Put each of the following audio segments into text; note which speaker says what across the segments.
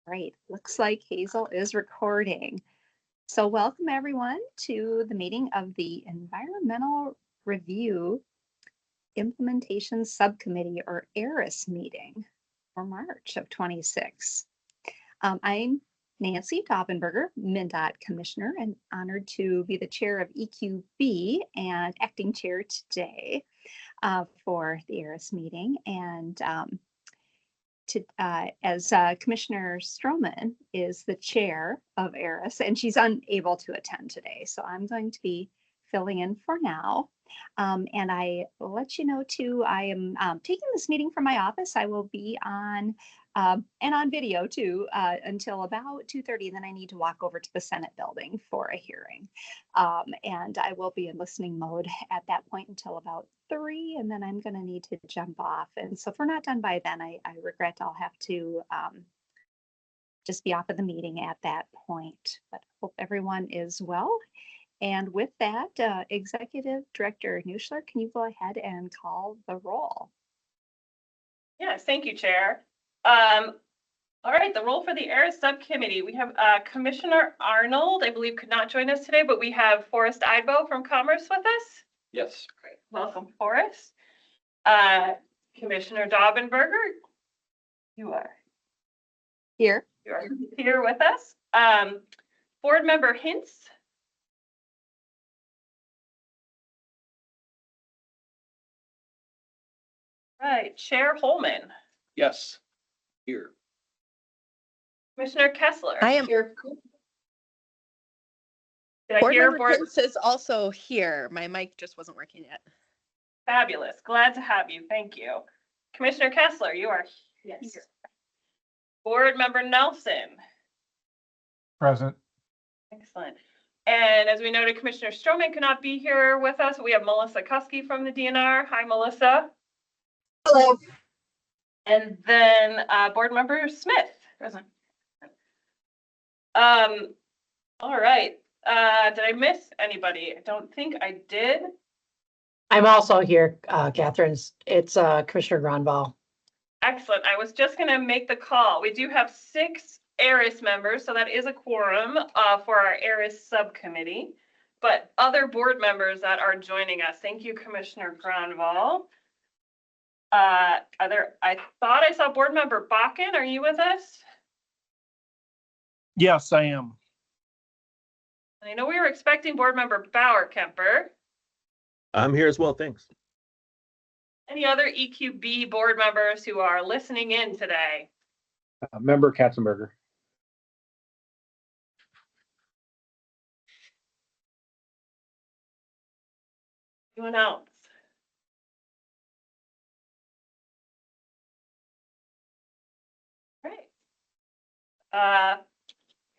Speaker 1: Great. Looks like Hazel is recording. So welcome everyone to the meeting of the Environmental Review Implementation Subcommittee, or ERIS meeting for March of 26. I'm Nancy Daubenberger, MnDOT Commissioner, and honored to be the chair of EQB and acting chair today for the ERIS meeting. And as Commissioner Stroman is the chair of ERIS, and she's unable to attend today, so I'm going to be filling in for now. And I will let you know too, I am taking this meeting from my office. I will be on and on video too until about 2:30. Then I need to walk over to the Senate building for a hearing. And I will be in listening mode at that point until about 3, and then I'm going to need to jump off. And so if we're not done by then, I regret I'll have to just be off of the meeting at that point. But hope everyone is well. And with that, Executive Director Nuschler, can you go ahead and call the roll?
Speaker 2: Yes, thank you, Chair. All right, the roll for the ERIS subcommittee. We have Commissioner Arnold, I believe, could not join us today, but we have Forrest Idbo from Commerce with us.
Speaker 3: Yes.
Speaker 2: Great. Welcome, Forrest. Commissioner Daubenberger, you are
Speaker 1: here.
Speaker 2: You are here with us. Board Member Hintz. Right, Chair Holman.
Speaker 3: Yes. Here.
Speaker 2: Commissioner Kessler.
Speaker 4: I am here.
Speaker 2: Did I
Speaker 4: Board
Speaker 2: hear
Speaker 4: Member Hintz is also here. My mic just wasn't working yet.
Speaker 2: Fabulous. Glad to have you. Thank you. Commissioner Kessler, you are here. Board Member Nelson.
Speaker 5: Present.
Speaker 2: Excellent. And as we noted, Commissioner Stroman could not be here with us. We have Melissa Kuski from the DNR. Hi, Melissa.
Speaker 4: Hello.
Speaker 2: And then Board Member Smith. Present. All right. Did I miss anybody? I don't think I did.
Speaker 6: I'm also here, Catherine. It's Commissioner Gronval.
Speaker 2: Excellent. I was just going to make the call. We do have 6 ERIS members, so that is a quorum for our ERIS subcommittee. But other board members that are joining us, thank you, Commissioner Gronval. I thought I saw Board Member Bakken. Are you with us?
Speaker 5: Yes, I am.
Speaker 2: I know we were expecting Board Member Bauer Kemper.
Speaker 3: I'm here as well, thanks.
Speaker 2: Any other EQB board members who are listening in today?
Speaker 7: Member Katzenberger.
Speaker 2: Anyone else? Great.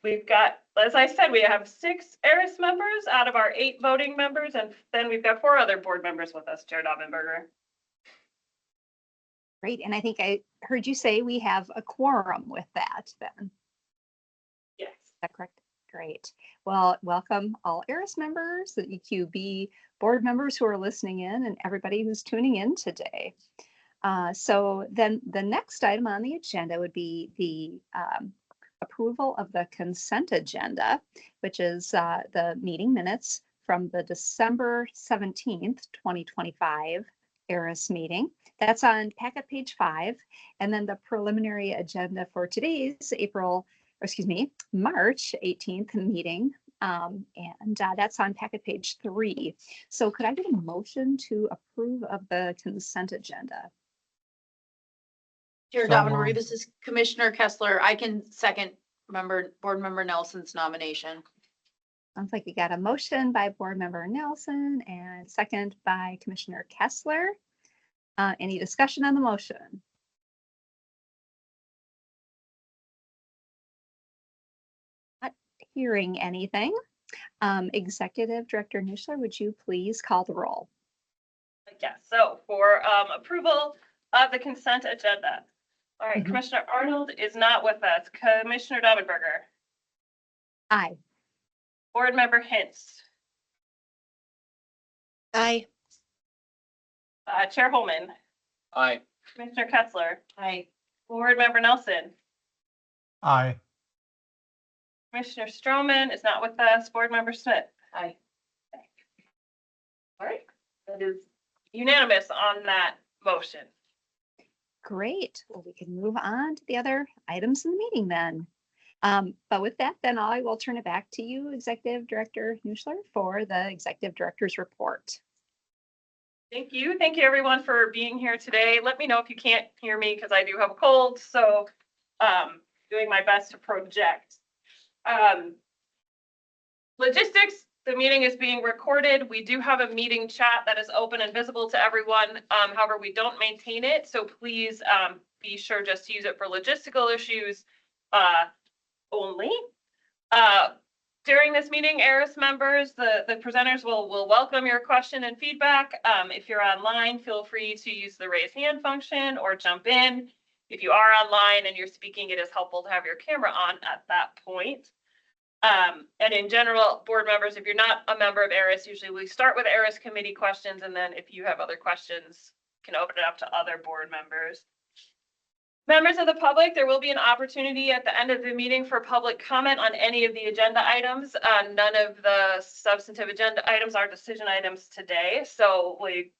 Speaker 2: We've got, as I said, we have 6 ERIS members out of our 8 voting members, and then we've got 4 other board members with us, Chair Daubenberger.
Speaker 1: Great. And I think I heard you say we have a quorum with that then.
Speaker 2: Yes.
Speaker 1: Is that correct? Great. Well, welcome all ERIS members, the EQB board members who are listening in, and everybody who's tuning in today. So then the next item on the agenda would be the approval of the consent agenda, which is the meeting minutes from the December 17th, 2025 ERIS meeting. That's on packet page 5. And then the preliminary agenda for today's March 18th meeting. And that's on packet page 3. So could I get a motion to approve of the consent agenda?
Speaker 4: Chair Daubenberger, this is Commissioner Kessler. I can second Board Member Nelson's nomination.
Speaker 1: Sounds like you got a motion by Board Member Nelson and second by Commissioner Kessler. Any discussion on the motion? Not hearing anything. Executive Director Nuschler, would you please call the roll?
Speaker 2: Yes. So for approval of the consent agenda. All right, Commissioner Arnold is not with us. Commissioner Daubenberger.
Speaker 1: Aye.
Speaker 2: Board Member Hintz.
Speaker 4: Aye.
Speaker 2: Chair Holman.
Speaker 3: Aye.
Speaker 2: Commissioner Kessler.
Speaker 4: Aye.
Speaker 2: Board Member Nelson.
Speaker 5: Aye.
Speaker 2: Commissioner Stroman is not with us. Board Member Smith.
Speaker 4: Aye.
Speaker 2: All right, that is unanimous on that motion.
Speaker 1: Great. Well, we can move on to the other items in the meeting then. But with that, then I will turn it back to you, Executive Director Nuschler, for the Executive Director's report.
Speaker 2: Thank you. Thank you everyone for being here today. Let me know if you can't hear me because I do have a cold. So doing my best to project. Logistics, the meeting is being recorded. We do have a meeting chat that is open and visible to everyone. However, we don't maintain it. So please be sure just to use it for logistical issues only. During this meeting, ERIS members, the presenters will welcome your question and feedback. If you're online, feel free to use the raise hand function or jump in. If you are online and you're speaking, it is helpful to have your camera on at that point. And in general, board members, if you're not a member of ERIS, usually we start with ERIS committee questions, and then if you have other questions, you can open it up to other board members. Members of the public, there will be an opportunity at the end of the meeting for public comment on any of the agenda items. None of the substantive agenda items are decision items today, so we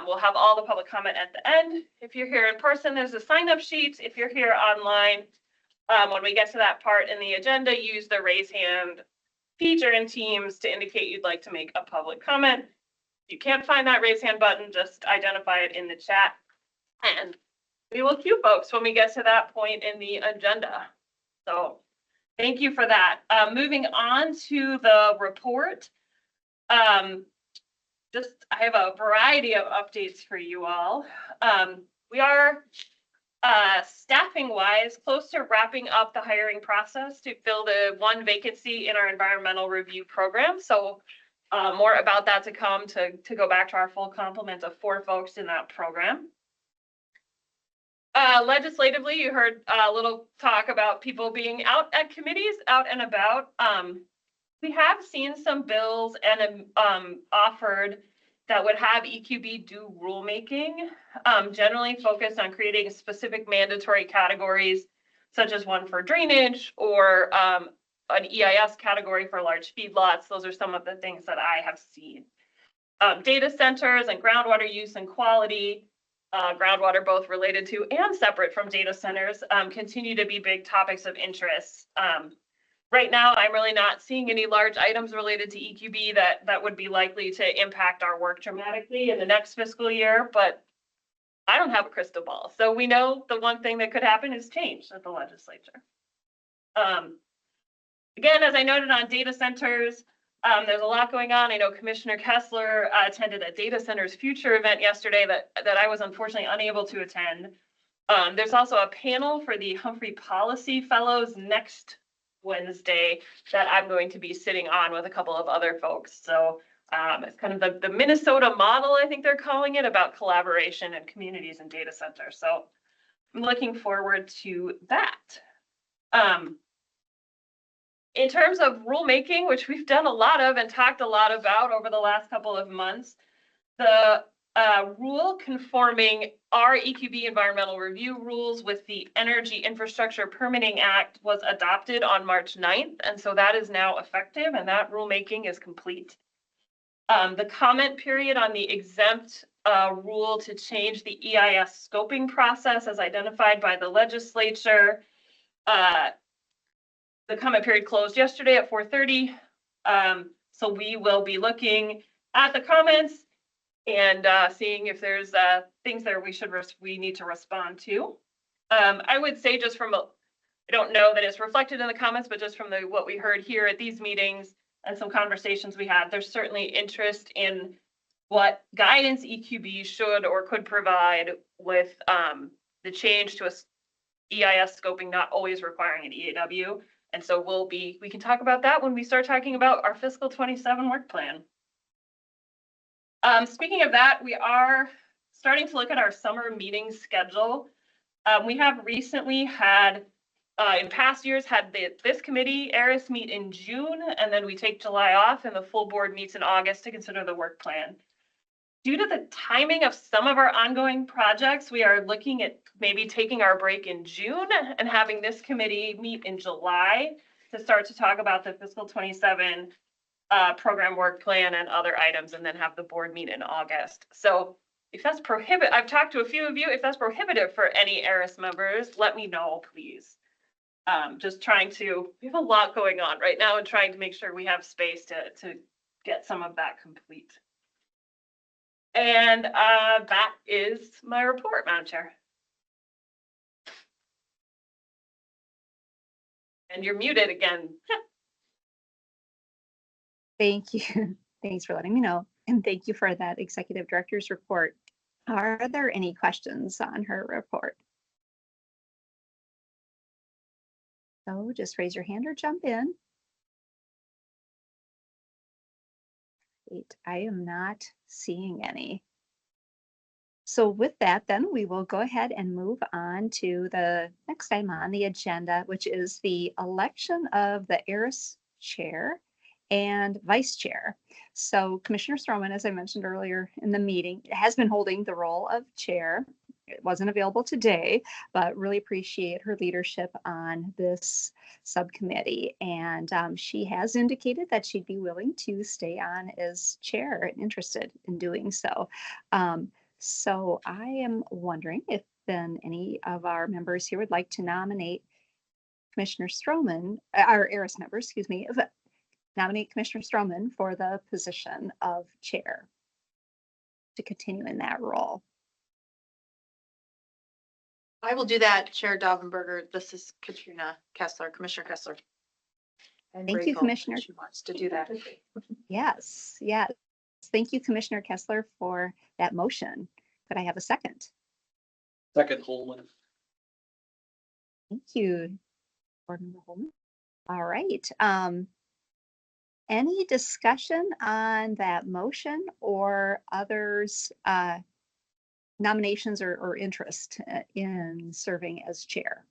Speaker 2: will have all the public comment at the end. If you're here in person, there's a sign-up sheet. If you're here online, when we get to that part in the agenda, use the raise hand feature in Teams to indicate you'd like to make a public comment. If you can't find that raise hand button, just identify it in the chat, and we will cue folks when we get to that point in the agenda. So thank you for that. Moving on to the report. I have a variety of updates for you all. We are staffing wise close to wrapping up the hiring process to fill the one vacancy in our environmental review program. So more about that to come to go back to our full complement of 4 folks in that program. Legislatively, you heard a little talk about people being out at committees, out and about. We have seen some bills and offered that would have EQB do rulemaking, generally focused on creating specific mandatory categories, such as one for drainage or an EIS category for large feedlots. Those are some of the things that I have seen. Data centers and groundwater use and quality, groundwater both related to and separate from data centers, continue to be big topics of interest. Right now, I'm really not seeing any large items related to EQB that would be likely to impact our work dramatically in the next fiscal year, but I don't have a crystal ball. So we know the one thing that could happen is change at the legislature. Again, as I noted on data centers, there's a lot going on. I know Commissioner Kessler attended a Data Centers Future event yesterday that I was unfortunately unable to attend. There's also a panel for the Humphrey Policy Fellows next Wednesday that I'm going to be sitting on with a couple of other folks. So it's kind of the Minnesota model, I think they're calling it, about collaboration and communities and data centers. So I'm looking forward to that. In terms of rulemaking, which we've done a lot of and talked a lot about over the last couple of months, the rule conforming our EQB environmental review rules with the Energy Infrastructure Permitting Act was adopted on March 9th. And so that is now effective and that rulemaking is complete. The comment period on the exempt rule to change the EIS scoping process as identified by the legislature. The comment period closed yesterday at 4:30. So we will be looking at the comments and seeing if there's things there we need to respond to. I would say just from I don't know that it's reflected in the comments, but just from what we heard here at these meetings and some conversations we had, there's certainly interest in what guidance EQB should or could provide with the change to a EIS scoping not always requiring an EAW. And so we can talk about that when we start talking about our fiscal 27 work plan. Speaking of that, we are starting to look at our summer meeting schedule. We have recently had, in past years, had this committee, ERIS, meet in June, and then we take July off and the full board meets in August to consider the work plan. Due to the timing of some of our ongoing projects, we are looking at maybe taking our break in June and having this committee meet in July to start to talk about the fiscal 27 program work plan and other items, and then have the board meet in August. So if that's I've talked to a few of you, if that's prohibitive for any ERIS members, let me know, please. Just we have a lot going on right now and trying to make sure we have space to get some of that complete. And that is my report, Madam Chair. And you're muted again.
Speaker 1: Thank you. Thanks for letting me know. And thank you for that executive director's report. Are there any questions on her report? So just raise your hand or jump in. Great. I am not seeing any. So with that, then we will go ahead and move on to the next item on the agenda, which is the election of the ERIS chair and vice chair. So Commissioner Stroman, as I mentioned earlier in the meeting, has been holding the role of chair. It wasn't available today, but really appreciate her leadership on this subcommittee. And she has indicated that she'd be willing to stay on as chair and interested in doing so. So I am wondering if then any of our members here would like to nominate Commissioner Stroman, our ERIS members, excuse me, nominate Commissioner Stroman for the position of chair to continue in that role.
Speaker 4: I will do that, Chair Daubenberger. This is Katrina Kessler, Commissioner Kessler. I'm
Speaker 1: Thank you,
Speaker 4: grateful that
Speaker 1: Commissioner.
Speaker 4: She wants to do that.
Speaker 1: Yes, yes. Thank you, Commissioner Kessler, for that motion. Could I have a second?
Speaker 3: Second, Holman.
Speaker 1: Thank you, Board Member Holman. All right. Any discussion on that motion or others' nominations or interest in serving as chair?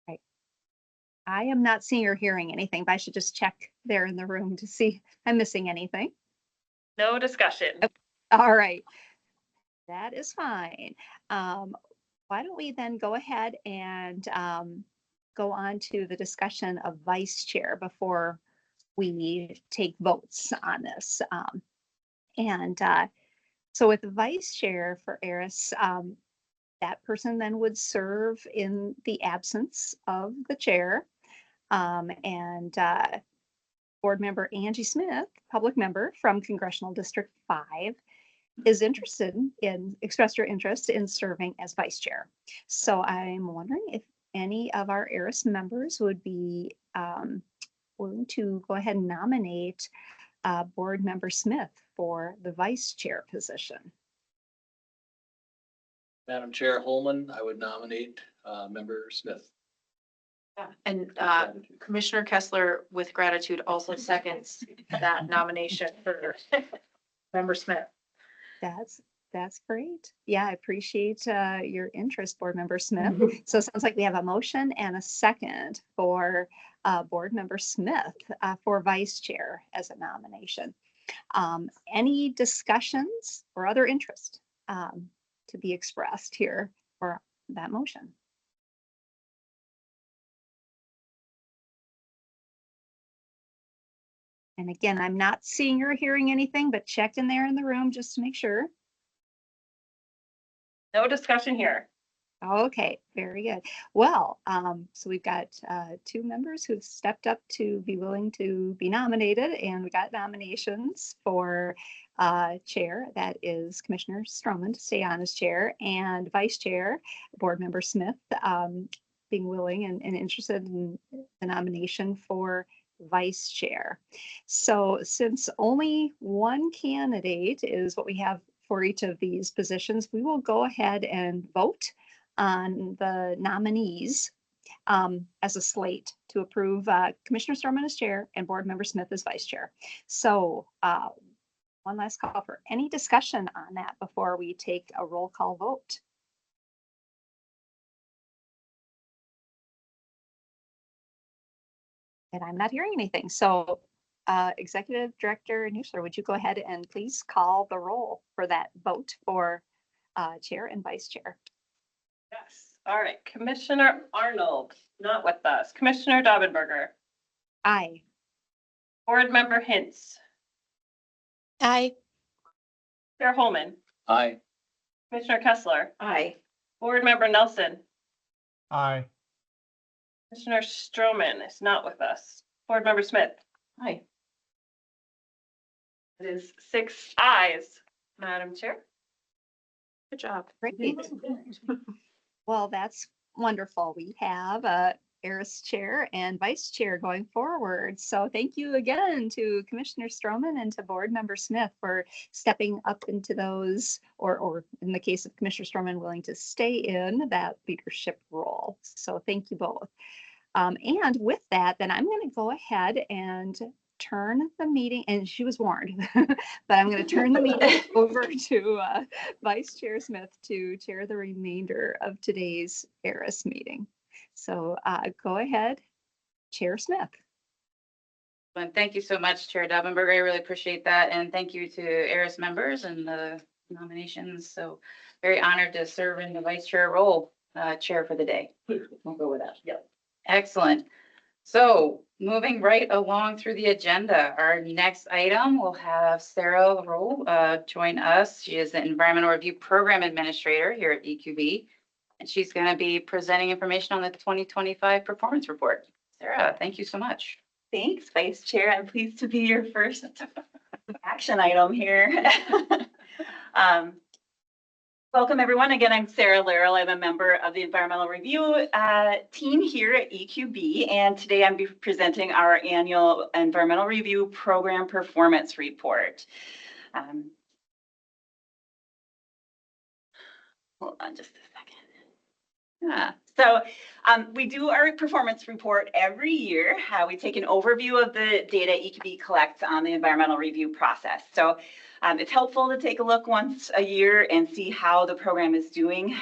Speaker 1: Right. I am not seeing or hearing anything, but I should just check there in the room to see if I'm missing anything.
Speaker 2: No discussion.
Speaker 1: All right. That is fine. Why don't we then go ahead and go on to the discussion of vice chair before we take votes on this. So with the vice chair for ERIS, that person then would serve in the absence of the chair. Board member Angie Smith, public member from Congressional District 5, is expressed her interest in serving as vice chair. So I'm wondering if any of our ERIS members would be willing to go ahead and nominate Board Member Smith for the vice chair position.
Speaker 3: Madam Chair Holman, I would nominate Member Smith.
Speaker 4: And Commissioner Kessler, with gratitude, also seconds that nomination for Member Smith.
Speaker 1: That's great. Yeah, I appreciate your interest, Board Member Smith. So it sounds like we have a motion and a second for Board Member Smith for vice chair as a nomination. Any discussions or other interest to be expressed here for that motion? And again, I'm not seeing or hearing anything, but check in there in the room just to make sure.
Speaker 2: No discussion here.
Speaker 1: Okay, very good. Well, so we've got two members who've stepped up to be willing to be nominated, and we got nominations for chair. That is Commissioner Stroman to stay on as chair, and vice chair, Board Member Smith, being willing and interested in the nomination for vice chair. So since only one candidate is what we have for each of these positions, we will go ahead and vote on the nominees as a slate to approve Commissioner Stroman as chair and Board Member Smith as vice chair. So one last call for any discussion on that before we take a roll call vote. And I'm not hearing anything. So Executive Director Newsler, would you go ahead and please call the roll for that vote for chair and vice chair?
Speaker 2: Yes. All right. Commissioner Arnold, not with us. Commissioner Daubenberger.
Speaker 1: Aye.
Speaker 2: Board Member Hintz.
Speaker 4: Aye.
Speaker 2: Chair Holman.
Speaker 3: Aye.
Speaker 2: Commissioner Kessler.
Speaker 4: Aye.
Speaker 2: Board Member Nelson.
Speaker 5: Aye.
Speaker 2: Commissioner Stroman is not with us. Board Member Smith.
Speaker 4: Aye.
Speaker 2: It is 6 ayes, Madam Chair.
Speaker 4: Good job.
Speaker 1: Great. Well, that's wonderful. We have a ERIS chair and vice chair going forward. So thank you again to Commissioner Stroman and to Board Member Smith for stepping up into those, or in the case of Commissioner Stroman, willing to stay in that leadership role. So thank you both. And with that, then I'm going to go ahead and turn the meeting, and she was warned, but I'm going to turn the meeting over to Vice Chair Smith to chair the remainder of today's ERIS meeting. So go ahead, Chair Smith.
Speaker 8: And thank you so much, Chair Daubenberger. I really appreciate that. And thank you to ERIS members and the nominations. So very honored to serve in the vice chair role, chair for the day. We'll go with that. Yep. Excellent. So moving right along through the agenda, our next item will have Sarah Rowe join us. She is the Environmental Review Program Administrator here at EQB. And she's going to be presenting information on the 2025 performance report. Sarah, thank you so much.
Speaker 9: Thanks, Vice Chair. I'm pleased to be your first action item here. Welcome, everyone. Again, I'm Sarah Laurel. I'm a member of the Environmental Review team here at EQB, and today I'm presenting our annual Environmental Review Program Performance Report. Hold on just a second. So we do our performance report every year. We take an overview of the data EQB collects on the environmental review process. So it's helpful to take a look once a year and see how the program is doing.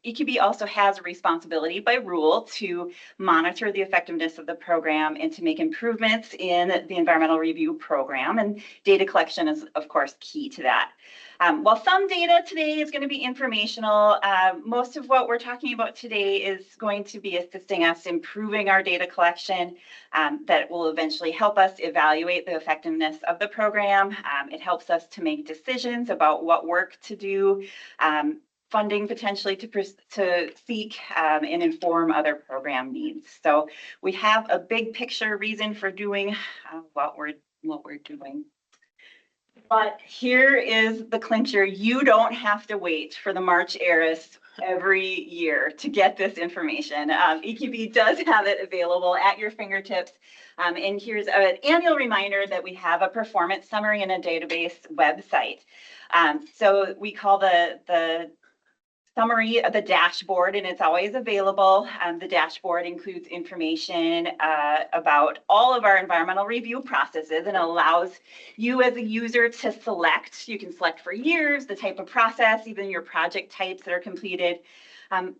Speaker 9: EQB also has a responsibility by rule to monitor the effectiveness of the program and to make improvements in the environmental review program. And data collection is, of course, key to that. While some data today is going to be informational, most of what we're talking about today is going to be assisting us improving our data collection that will eventually help us evaluate the effectiveness of the program. It helps us to make decisions about what work to do, funding potentially to seek and inform other program needs. So we have a big picture reason for doing what we're doing. But here is the clincher. You don't have to wait for the March ERIS every year to get this information. EQB does have it available at your fingertips. And here's an annual reminder that we have a performance summary and a database website. So we call the summary of the dashboard, and it's always available. The dashboard includes information about all of our environmental review processes and allows you as a user to select. You can select for years, the type of process, even your project types that are completed.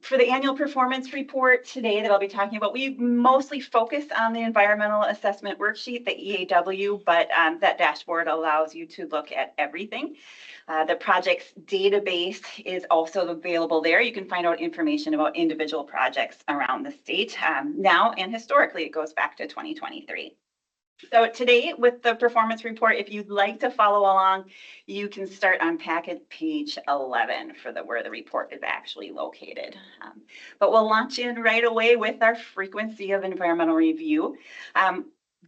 Speaker 9: For the annual performance report today that I'll be talking about, we mostly focus on the environmental assessment worksheet, the EAW, but that dashboard allows you to look at everything. The project's database is also available there. You can find out information about individual projects around the state. Now and historically, it goes back to 2023. So today with the performance report, if you'd like to follow along, you can start on packet page 11 for where the report is actually located. But we'll launch in right away with our frequency of environmental review.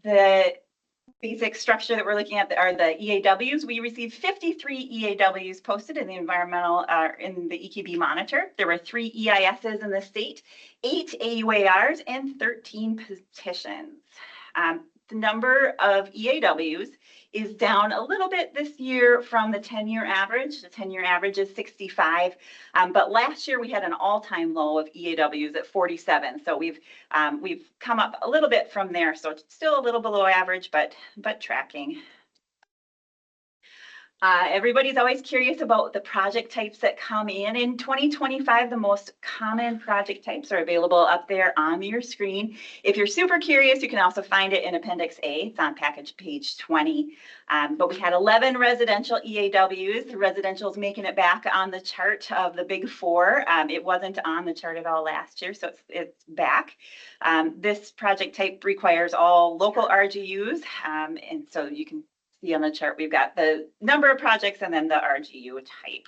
Speaker 9: The basic structure that we're looking at are the EAWs. We received 53 EAWs posted in the environmental, in the EQB monitor. There were 3 EISs in the state, 8 AUARs, and 13 petitions. The number of EAWs is down a little bit this year from the 10-year average. The 10-year average is 65, but last year we had an all-time low of EAWs at 47. So we've come up a little bit from there. So it's still a little below average, but tracking. Everybody's always curious about the project types that come in. In 2025, the most common project types are available up there on your screen. If you're super curious, you can also find it in Appendix A. It's on package page 20. But we had 11 residential EAWs. The residential's making it back on the chart of the big four. It wasn't on the chart at all last year, so it's back. This project type requires all local RGUs, and so you can see on the chart, we've got the number of projects and then the RGU type.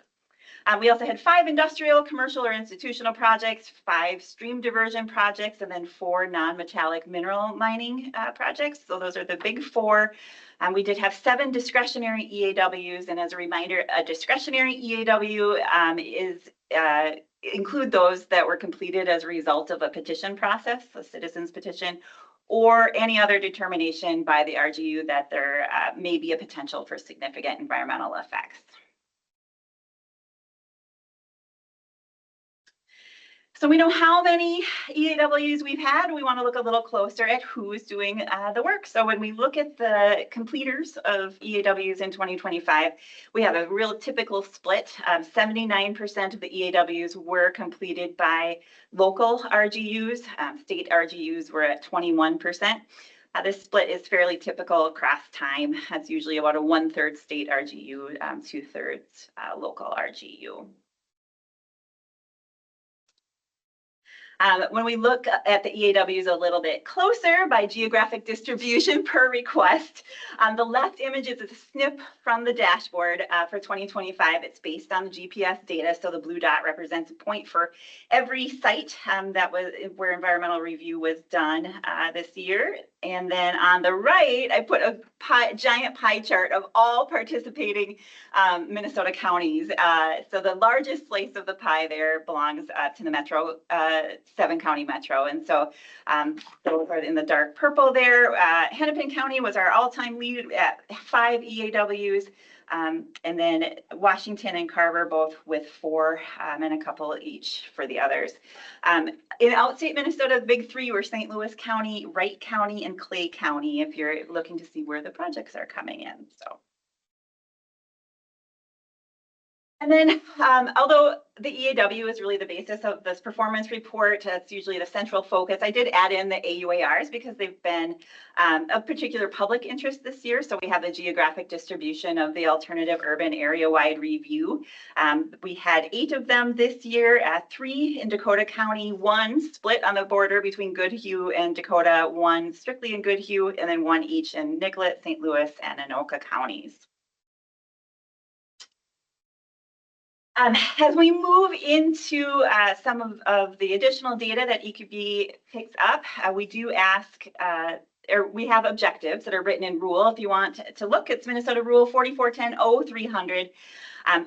Speaker 9: We also had 5 industrial, commercial, or institutional projects, 5 stream diversion projects, and then 4 non-metallic mineral mining projects. So those are the big 4. We did have 7 discretionary EAWs, and as a reminder, a discretionary EAW include those that were completed as a result of a petition process, a citizen's petition, or any other determination by the RGU that there may be a potential for significant environmental effects. So we know how many EAWs we've had. We want to look a little closer at who is doing the work. So when we look at the completers of EAWs in 2025, we have a real typical split. 79% of the EAWs were completed by local RGUs. State RGUs were at 21%. This split is fairly typical across time. That's usually about a 1/3 state RGU, 2/3 local RGU. When we look at the EAWs a little bit closer by geographic distribution per request, the left image is a snip from the dashboard for 2025. It's based on the GPS data, so the blue dot represents a point for every site that was where environmental review was done this year. And then on the right, I put a giant pie chart of all participating Minnesota counties. So the largest slice of the pie there belongs to the metro, 7-county metro. And so those are in the dark purple there. Hennepin County was our all-time lead at 5 EAWs. And then Washington and Carver both with 4 and a couple each for the others. In outstate Minnesota, the big 3 were St. Louis County, Wright County, and Clay County, if you're looking to see where the projects are coming in. So. And then, although the EAW is really the basis of this performance report, it's usually the central focus. I did add in the AUARs because they've been of particular public interest this year. So we have the geographic distribution of the alternative urban area-wide review. We had 8 of them this year, 3 in Dakota County, 1 split on the border between Goodhue and Dakota, 1 strictly in Goodhue, and then 1 each in Nicollet, St. Louis, and Anoka counties. As we move into some of the additional data that EQB picks up, we do ask, or we have objectives that are written in rule. If you want to look, it's Minnesota Rule 4410-0300.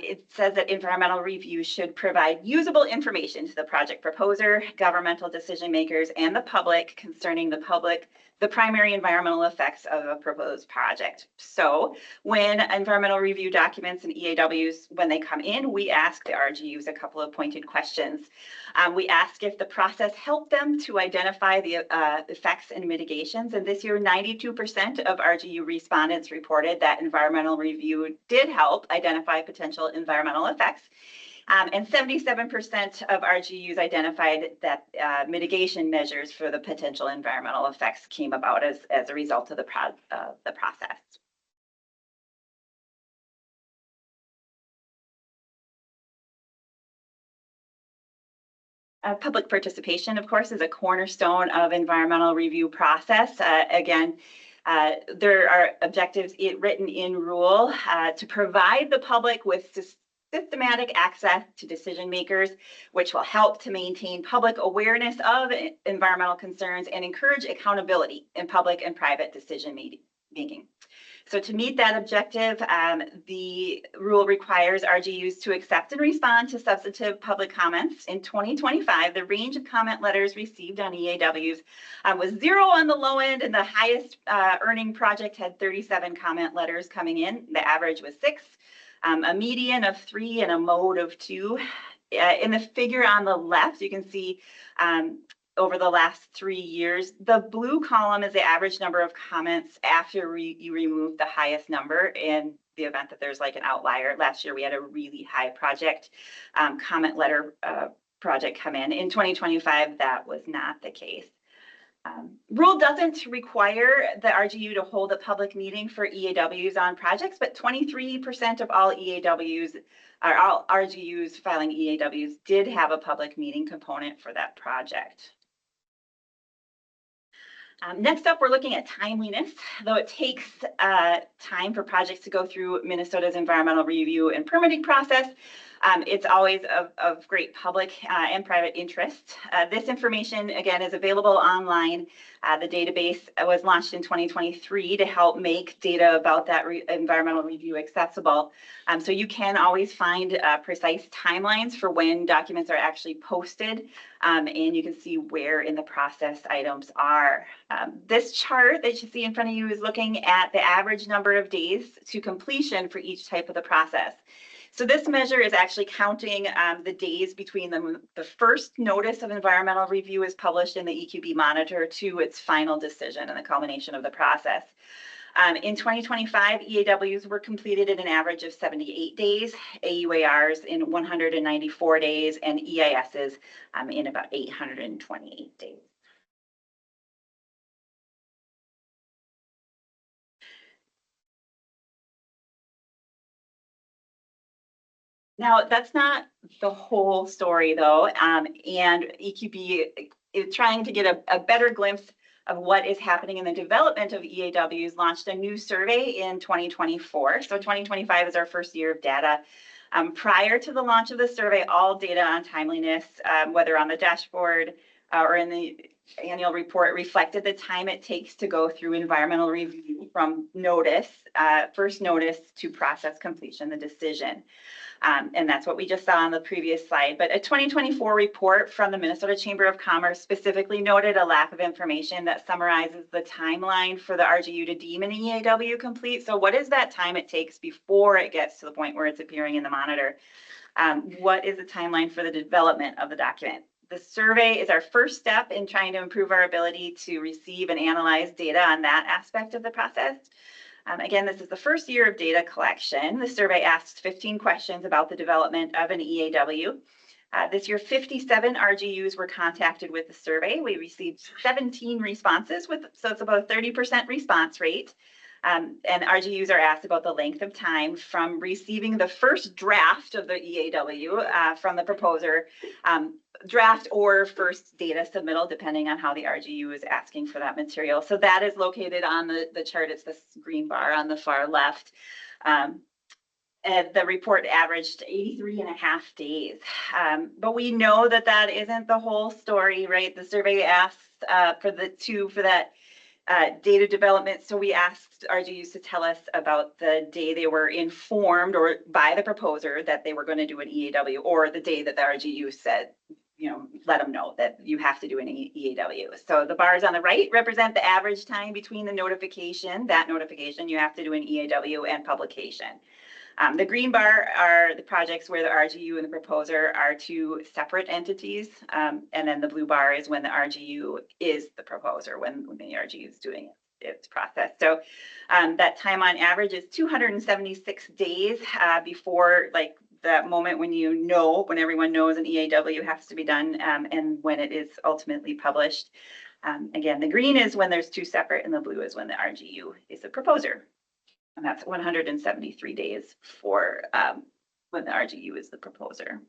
Speaker 9: It says that environmental review should provide usable information to the project proposer, governmental decision makers, and the public concerning the primary environmental effects of a proposed project. So when environmental review documents and EAWs, when they come in, we ask the RGUs a couple of pointed questions. We ask if the process helped them to identify the effects and mitigations. And this year, 92% of RGU respondents reported that environmental review did help identify potential environmental effects. And 77% of RGUs identified that mitigation measures for the potential environmental effects came about as a result of the process. Public participation, of course, is a cornerstone of environmental review process. Again, there are objectives written in rule to provide the public with systematic access to decision makers, which will help to maintain public awareness of environmental concerns and encourage accountability in public and private decision making. So to meet that objective, the rule requires RGUs to accept and respond to substantive public comments. In 2025, the range of comment letters received on EAWs was 0 on the low end, and the highest earning project had 37 comment letters coming in. The average was 6. A median of 3 and a mode of 2. In the figure on the left, you can see over the last 3 years, the blue column is the average number of comments after you remove the highest number, and the event that there's like an outlier. Last year, we had a really high project comment letter project come in. In 2025, that was not the case. Rule doesn't require the RGU to hold a public meeting for EAWs on projects, but 23% of all EAWs or all RGUs filing EAWs did have a public meeting component for that project. Next up, we're looking at timeliness. Though it takes time for projects to go through Minnesota's environmental review and permitting process, it's always of great public and private interest. This information, again, is available online. The database was launched in 2023 to help make data about that environmental review accessible. So you can always find precise timelines for when documents are actually posted, and you can see where in the process items are. This chart that you see in front of you is looking at the average number of days to completion for each type of the process. So this measure is actually counting the days between the first notice of environmental review is published in the EQB monitor to its final decision and the culmination of the process. In 2025, EAWs were completed in an average of 78 days, AUARs in 194 days, and EISs in about 828 days. Now, that's not the whole story, though, and EQB is trying to get a better glimpse of what is happening in the development of EAWs, launched a new survey in 2024. So 2025 is our first year of data. Prior to the launch of the survey, all data on timeliness, whether on the dashboard or in the annual report, reflected the time it takes to go through environmental review from notice, first notice to process completion, the decision. And that's what we just saw on the previous slide. But a 2024 report from the Minnesota Chamber of Commerce specifically noted a lack of information that summarizes the timeline for the RGU to deem an EAW complete. So what is that time it takes before it gets to the point where it's appearing in the monitor? What is the timeline for the development of the document? The survey is our first step in trying to improve our ability to receive and analyze data on that aspect of the process. Again, this is the first year of data collection. The survey asks 15 questions about the development of an EAW. This year, 57 RGUs were contacted with the survey. We received 17 responses, so it's about a 30% response rate. And RGUs are asked about the length of time from receiving the first draft of the EAW from the proposer, draft or first data submittal, depending on how the RGU is asking for that material. So that is located on the chart. It's this green bar on the far left. And the report averaged 83.5 days. But we know that that isn't the whole story, right? The survey asks for that data development. So we asked RGUs to tell us about the day they were informed or by the proposer that they were going to do an EAW, or the day that the RGU said, let them know that you have to do an EAW. So the bars on the right represent the average time between the notification, you have to do an EAW, and publication. The green bar are the projects where the RGU and the proposer are two separate entities. And then the blue bar is when the RGU is the proposer, when the RGU is doing its process. So that time on average is 276 days before that moment when when everyone knows an EAW has to be done and when it is ultimately published. Again, the green is when there's two separate, and the blue is when the RGU is the proposer. And that's 173 days for when the RGU is the proposer.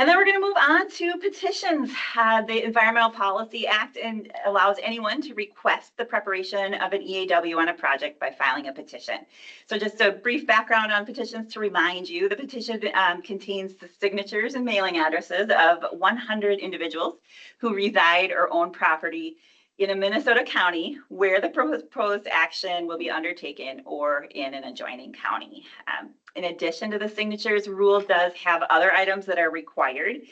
Speaker 9: And then we're going to move on to petitions. The Environmental Policy Act allows anyone to request the preparation of an EAW on a project by filing a petition. So just a brief background on petitions to remind you, the petition contains the signatures and mailing addresses of 100 individuals who reside or own property in a Minnesota county where the proposed action will be undertaken, or in an adjoining county. In addition to the signatures, rule does have other items that are required.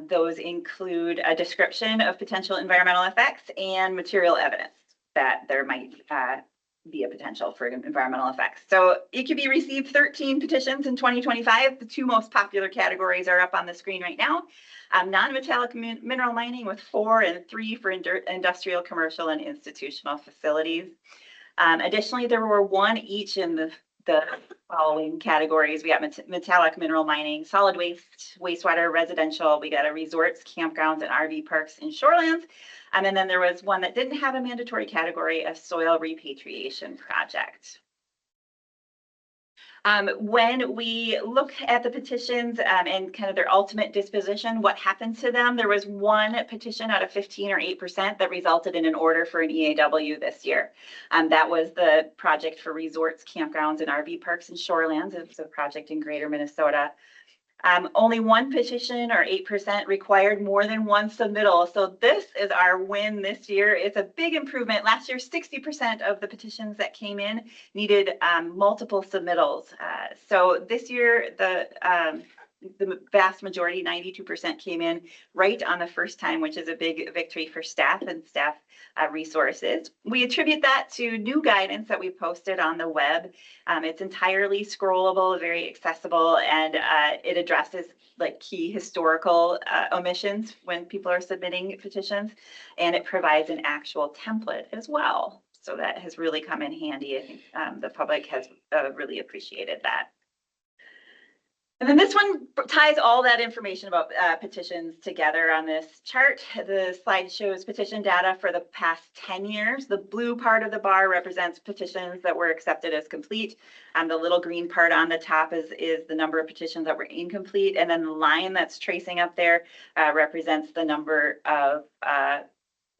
Speaker 9: Those include a description of potential environmental effects and material evidence that there might be a potential for environmental effects. So EQB received 13 petitions in 2025. The two most popular categories are up on the screen right now. Non-metallic mineral mining with 4, and 3 for industrial, commercial, and institutional facilities. Additionally, there were one each in the following categories. We got metallic mineral mining, solid waste, wastewater, residential. We got a resorts, campgrounds, and RV parks and shorelands. And then there was one that didn't have a mandatory category, a soil repatriation project. When we look at the petitions and kind of their ultimate disposition, what happened to them, there was one petition out of 15 or 8% that resulted in an order for an EAW this year. That was the project for resorts, campgrounds, and RV parks and shorelands. It's a project in Greater Minnesota. Only one petition or 8% required more than one submittal. So this is our win this year. It's a big improvement. Last year, 60% of the petitions that came in needed multiple submittals. So this year, the vast majority, 92%, came in right on the first time, which is a big victory for staff and staff resources. We attribute that to new guidance that we posted on the web. It's entirely scrollable, very accessible, and it addresses like key historical omissions when people are submitting petitions, and it provides an actual template as well. So that has really come in handy. I think the public has really appreciated that. And then this one ties all that information about petitions together on this chart. The slide shows petition data for the past 10 years. The blue part of the bar represents petitions that were accepted as complete. The little green part on the top is the number of petitions that were incomplete. And then the line that's tracing up there represents the number of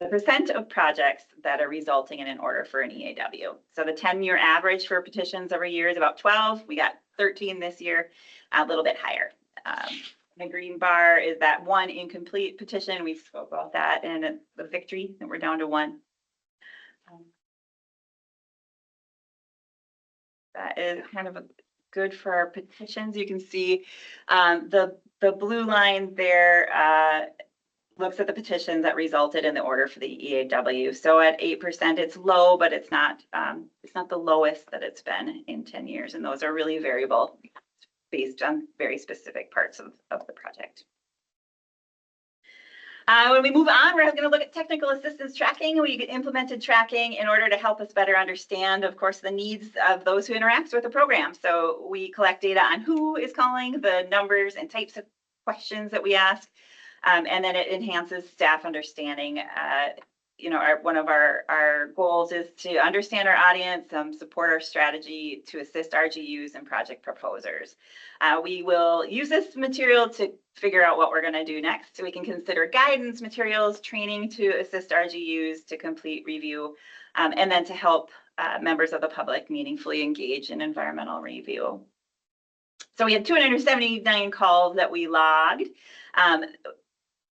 Speaker 9: the percent of projects that are resulting in an order for an EAW. So the 10-year average for petitions every year is about 12. We got 13 this year, a little bit higher. The green bar is that one incomplete petition. We spoke about that, and the victory, and we're down to one. That is kind of good for our petitions. You can see the blue line there looks at the petitions that resulted in the order for the EAW. So at 8%, it's low, but it's not the lowest that it's been in 10 years. And those are really variable based on very specific parts of the project. When we move on, we're going to look at technical assistance tracking. We implemented tracking in order to help us better understand, of course, the needs of those who interact with the program. So we collect data on who is calling, the numbers and types of questions that we ask. And then it enhances staff understanding. One of our goals is to understand our audience, support our strategy to assist RGUs and project proposers. We will use this material to figure out what we're going to do next. So we can consider guidance materials, training to assist RGUs to complete review, and then to help members of the public meaningfully engage in environmental review. So we had 279 calls that we logged.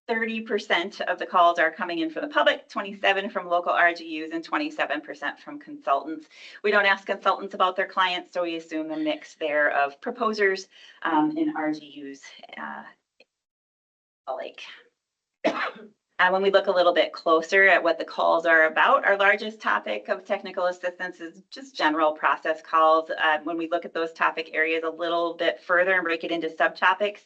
Speaker 9: 30% of the calls are coming in from the public, 27% from local RGUs, and 27% from consultants. We don't ask consultants about their clients, so we assume a mix there of proposers and RGUs alike. When we look a little bit closer at what the calls are about, our largest topic of technical assistance is just general process calls. When we look at those topic areas a little bit further and break it into subtopics,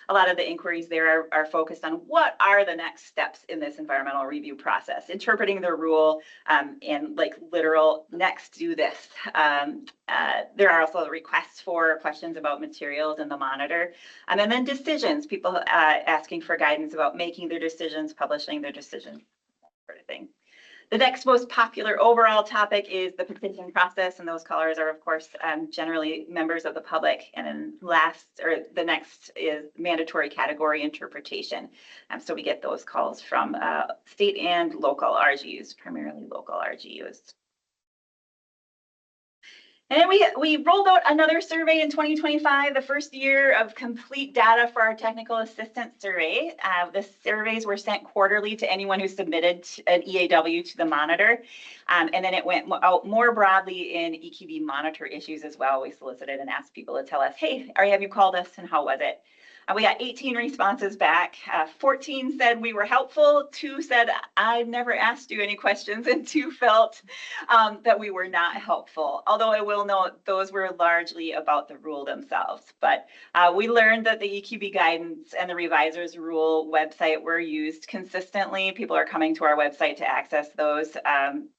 Speaker 9: a lot of the inquiries there are focused on what are the next steps in this environmental review process, interpreting the rule and like literal next do this. There are also requests for questions about materials in the monitor. And then decisions, people asking for guidance about making their decisions, publishing their decisions, that sort of thing. The next most popular overall topic is the petition process, and those callers are, of course, generally members of the public. And then the next is mandatory category interpretation. So we get those calls from state and local RGUs, primarily local RGUs. And then we rolled out another survey in 2025, the first year of complete data for our technical assistance survey. The surveys were sent quarterly to anyone who submitted an EAW to the monitor. And then it went out more broadly in EQB monitor issues as well. We solicited and asked people to tell us, hey, have you called us and how was it? We got 18 responses back. 14 said we were helpful. 2 said I never asked you any questions, and 2 felt that we were not helpful. Although I will note those were largely about the rule themselves. But we learned that the EQB guidance and the reviser's rule website were used consistently. People are coming to our website to access those.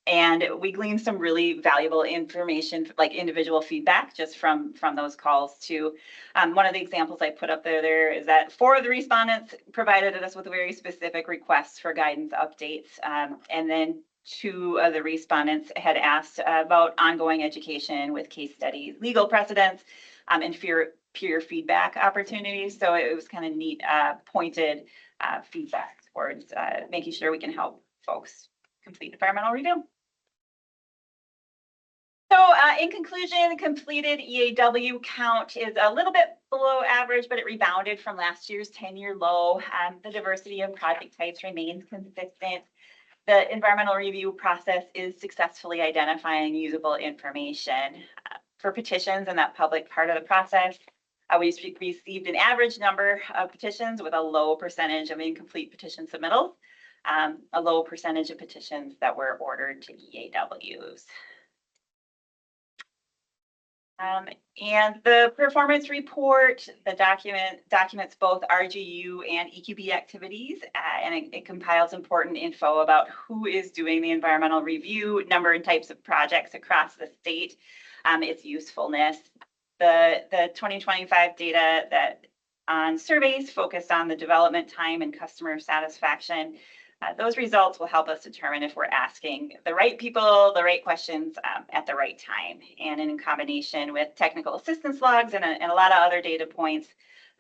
Speaker 9: And we gleaned some really valuable information, like individual feedback, just from those calls too. One of the examples I put up there is that 4 of the respondents provided us with very specific requests for guidance updates. And then 2 of the respondents had asked about ongoing education with case studies, legal precedents, and peer feedback opportunities. So it was kind of neat, pointed feedback towards making sure we can help folks complete environmental review. So in conclusion, completed EAW count is a little bit below average, but it rebounded from last year's 10-year low. The diversity of project types remains consistent. The environmental review process is successfully identifying usable information. For petitions in that public part of the process, we received an average number of petitions with a low percentage of incomplete petition submittals, a low percentage of petitions that were ordered to EAWs. And the performance report, the documents both RGU and EQB activities, and it compiles important info about who is doing the environmental review, number and types of projects across the state, its usefulness. The 2025 data that on surveys focused on the development time and customer satisfaction. Those results will help us determine if we're asking the right people, the right questions at the right time. And in combination with technical assistance logs and a lot of other data points,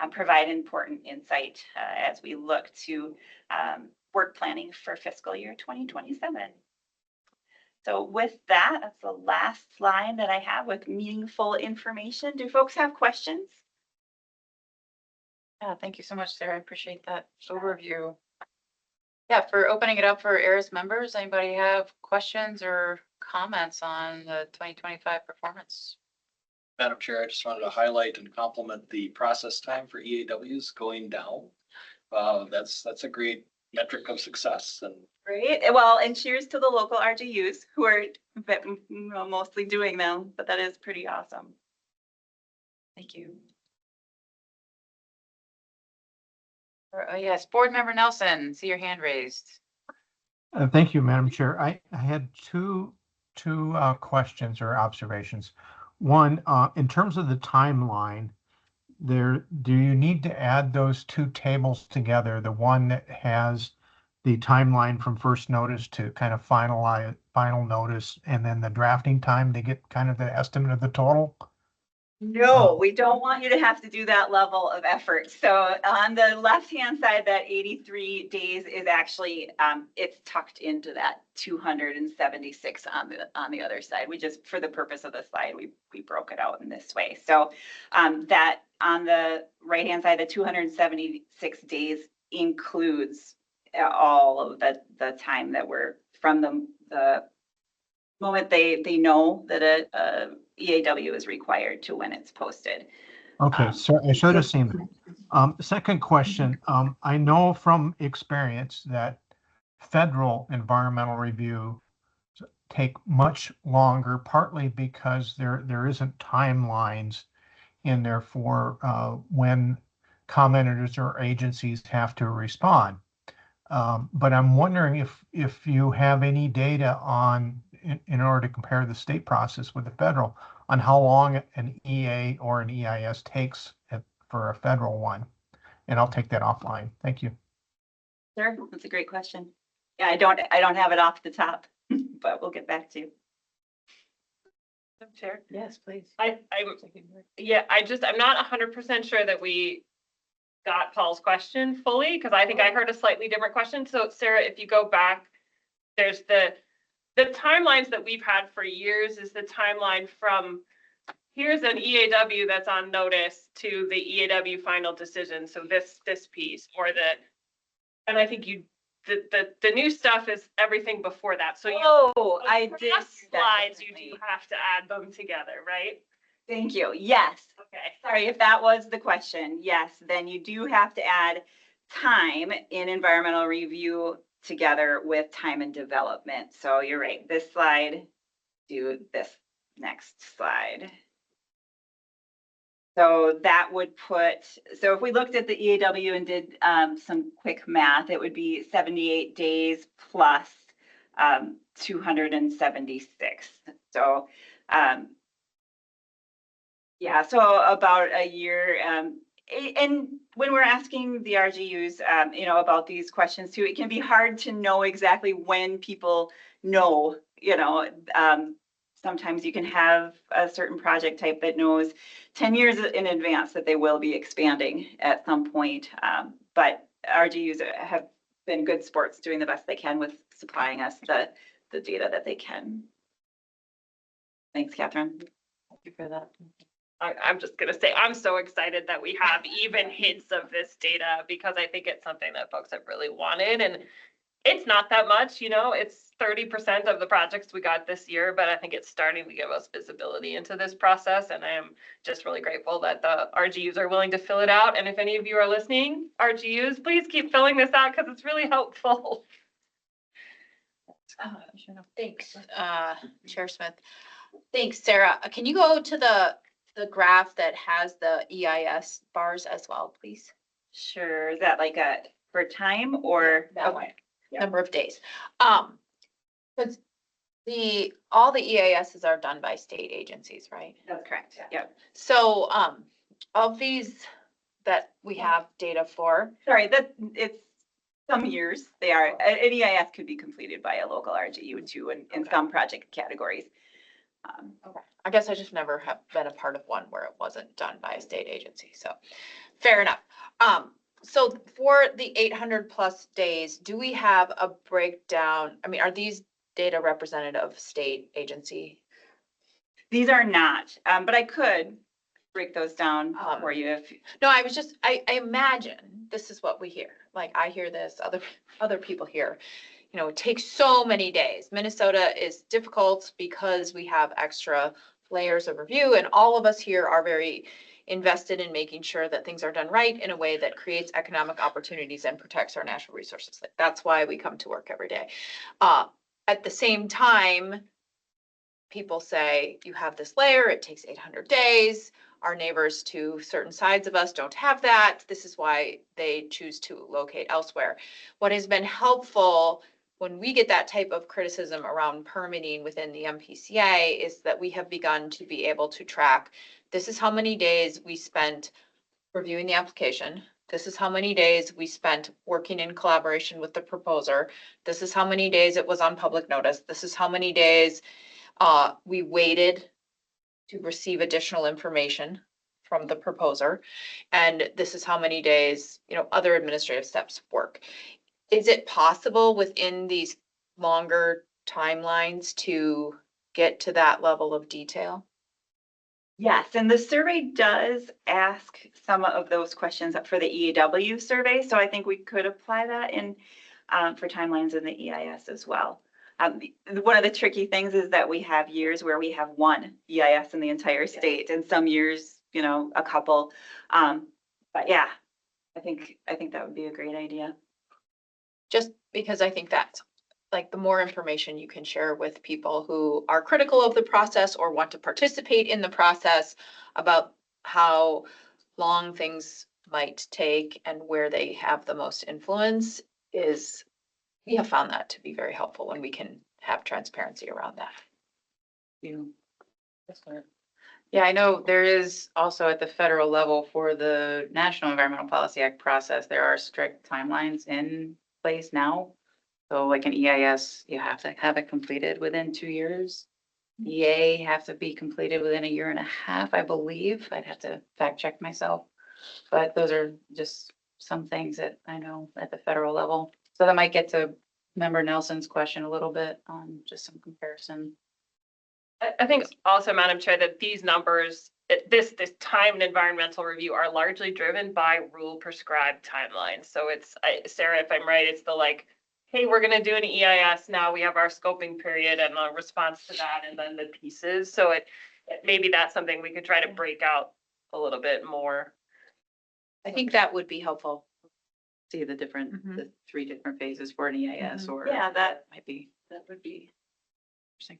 Speaker 9: provide important insight as we look to work planning for fiscal year 2027. So with that, that's the last slide that I have with meaningful information. Do folks have questions?
Speaker 8: Yeah, thank you so much, Sarah. I appreciate that overview. Yeah, for opening it up for ERIS members, anybody have questions or comments on the 2025 performance?
Speaker 3: Madam Chair, I just wanted to highlight and compliment the process time for EAWs going down. That's a great metric of success. And
Speaker 9: Great. Well, and cheers to the local RGUs who are mostly doing them, but that is pretty awesome. Thank you.
Speaker 8: Yes, Board Member Nelson, see your hand raised.
Speaker 5: Thank you, Madam Chair. I had two questions or observations. One, in terms of the timeline, do you need to add those 2 tables together? The one that has the timeline from first notice to kind of final notice, and then the drafting time to get kind of the estimate of the total?
Speaker 9: No, we don't want you to have to do that level of effort. So on the left-hand side, that 83 days is actually, it's tucked into that 276 on the other side. We just, for the purpose of the slide, we broke it out in this way. So that on the right-hand side, the 276 days includes all of the time that we're from the moment they know that a EAW is required to when it's posted.
Speaker 5: Okay, so I should have seen that. Second question, I know from experience that federal environmental review take much longer, partly because there isn't timelines in there for when commenters or agencies have to respond. But I'm wondering if you have any data on, in order to compare the state process with the federal, on how long an EA or an EIS takes for a federal one. And I'll take that offline. Thank you.
Speaker 9: Sure, that's a great question. Yeah, I don't have it off the top, but we'll get back to you.
Speaker 2: Chair.
Speaker 8: Yes, please.
Speaker 2: I'm not 100% sure that we got Paul's question fully, because I think I heard a slightly different question. So Sarah, if you go back, there's the timelines that we've had for years is the timeline from here's an EAW that's on notice to the EAW final decision. So this piece and I think the new stuff is everything before that. So
Speaker 9: I did.
Speaker 2: slides, you do have to add them together, right?
Speaker 9: Thank you. Yes.
Speaker 2: Okay.
Speaker 9: Sorry if that was the question. Yes, then you do have to add time in environmental review together with time and development. So you're right. This slide, do this next slide. So that would put, so if we looked at the EAW and did some quick math, it would be 78 days plus 276. So yeah, so about a year. And when we're asking the RGUs, you know, about these questions too, it can be hard to know exactly when people know, you know, sometimes you can have a certain project type that knows 10 years in advance that they will be expanding at some point. But RGUs have been good sports doing the best they can with supplying us the data that they can. Thanks, Catherine.
Speaker 8: Thank you for that.
Speaker 2: I'm just gonna say, I'm so excited that we have even hints of this data because I think it's something that folks have really wanted, and it's not that much, you know, it's 30% of the projects we got this year, but I think it's starting to give us visibility into this process, and I am just really grateful that the RGUs are willing to fill it out. And if any of you are listening, RGUs, please keep filling this out because it's really helpful.
Speaker 4: Thanks, Chair Smith. Thanks, Sarah. Can you go to the graph that has the EIS bars as well, please?
Speaker 9: Sure. Is that like a for time or?
Speaker 4: That one.
Speaker 9: Okay. Yeah.
Speaker 4: Number of days. Because all the EISs are done by state agencies, right?
Speaker 9: That's correct. Yep.
Speaker 4: So, of these that we have data for,
Speaker 9: Sorry, that it's some years they are, an EIS could be completed by a local RGU too in some project categories.
Speaker 4: okay, I guess I just never have been a part of one where it wasn't done by a state agency, so fair enough. So for the 800 plus days, do we have a breakdown? I mean, are these data representative of state agency?
Speaker 9: These are not, but I could break those down for you if.
Speaker 4: No, I was just, I imagine this is what we hear. Like I hear this, other people hear, you know, it takes so many days. Minnesota is difficult because we have extra layers of review, and all of us here are very invested in making sure that things are done right in a way that creates economic opportunities and protects our natural resources. Like, that's why we come to work every day. At the same time, people say you have this layer, it takes 800 days. Our neighbors to certain sides of us don't have that. This is why they choose to locate elsewhere. What has been helpful when we get that type of criticism around permitting within the MPCA is that we have begun to be able to track, this is how many days we spent reviewing the application. This is how many days we spent working in collaboration with the proposer. This is how many days it was on public notice. This is how many days we waited to receive additional information from the proposer. And this is how many days, you know, other administrative steps work. Is it possible within these longer timelines to get to that level of detail?
Speaker 9: Yes, and the survey does ask some of those questions for the EAW survey. So I think we could apply that in for timelines in the EIS as well. One of the tricky things is that we have years where we have one EIS in the entire state, and some years, you know, a couple. But yeah, I think that would be a great idea.
Speaker 4: Just because I think that's like the more information you can share with people who are critical of the process or want to participate in the process about how long things might take and where they have the most influence is, we have found that to be very helpful when we can have transparency around that.
Speaker 8: Yeah, I know there is also at the federal level for the National Environmental Policy Act process, there are strict timelines in place now. So like an EIS, you have to have it completed within 2 years. EA have to be completed within 1.5 years, I believe. I'd have to fact check myself. But those are just some things that I know at the federal level. So that might get to Member Nelson's question a little bit on just some comparison.
Speaker 2: I think also, Madam Chair, that these numbers, this timed environmental review are largely driven by rule prescribed timelines. So it's, Sarah, if I'm right, it's the like, hey, we're going to do an EIS now. We have our scoping period and a response to that, and then the pieces. So maybe that's something we could try to break out a little bit more.
Speaker 4: I think that would be helpful.
Speaker 8: See the different,
Speaker 4: Mhm.
Speaker 8: the 3 different phases for an EIS or.
Speaker 4: Yeah, that
Speaker 8: Might be, that would be interesting.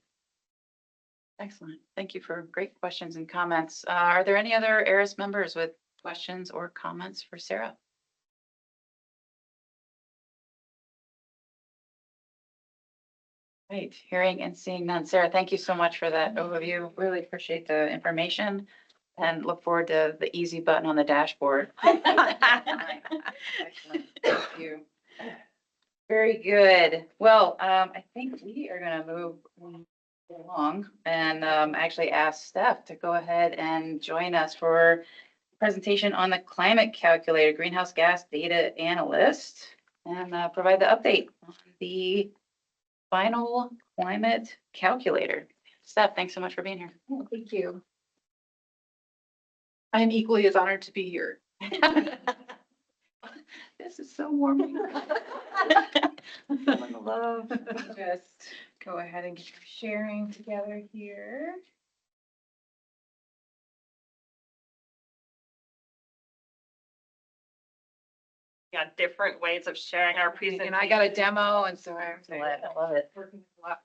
Speaker 8: Excellent. Thank you for great questions and comments. Are there any other ERIS members with questions or comments for Sarah? Great. Hearing and seeing none. Sarah, thank you so much for that overview. Really appreciate the information and look forward to the easy button on the dashboard. Excellent. Thank you. Very good. Well, I think we are going to move along and actually ask Steph to go ahead and join us for a presentation on the climate calculator, greenhouse gas data analyst, and provide the update on the final climate calculator. Steph, thanks so much for being here.
Speaker 10: Oh, thank you. I am equally as honored to be here.
Speaker 8: This is so warming.
Speaker 10: Love. Just go ahead and get your sharing together here.
Speaker 2: Yeah, different ways of sharing our presentation.
Speaker 10: And I got a demo, and so I'm
Speaker 8: I love it.
Speaker 10: working with a lot.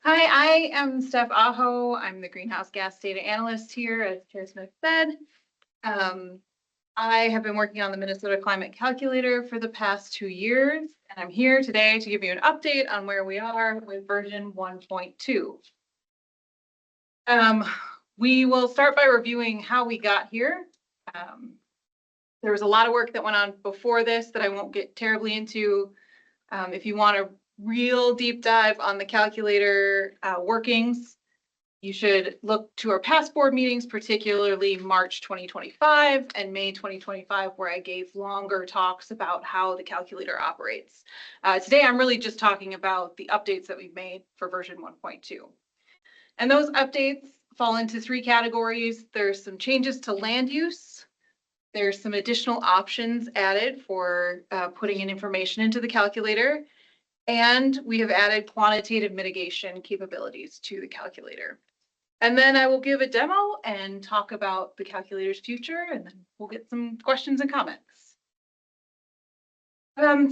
Speaker 10: Hi, I am Steph Aho. I'm the greenhouse gas data analyst here, as Chair Smith said. I have been working on the Minnesota Climate Calculator for the past 2 years, and I'm here today to give you an update on where we are with version 1.2. We will start by reviewing how we got here. There was a lot of work that went on before this that I won't get terribly into. If you want a real deep dive on the calculator workings, you should look to our past board meetings, particularly March 2025 and May 2025, where I gave longer talks about how the calculator operates. Today, I'm really just talking about the updates that we've made for version 1.2. And those updates fall into 3 categories. There's some changes to land use. There's some additional options added for putting in information into the calculator. And we have added quantitative mitigation capabilities to the calculator. And then I will give a demo and talk about the calculator's future, and then we'll get some questions and comments.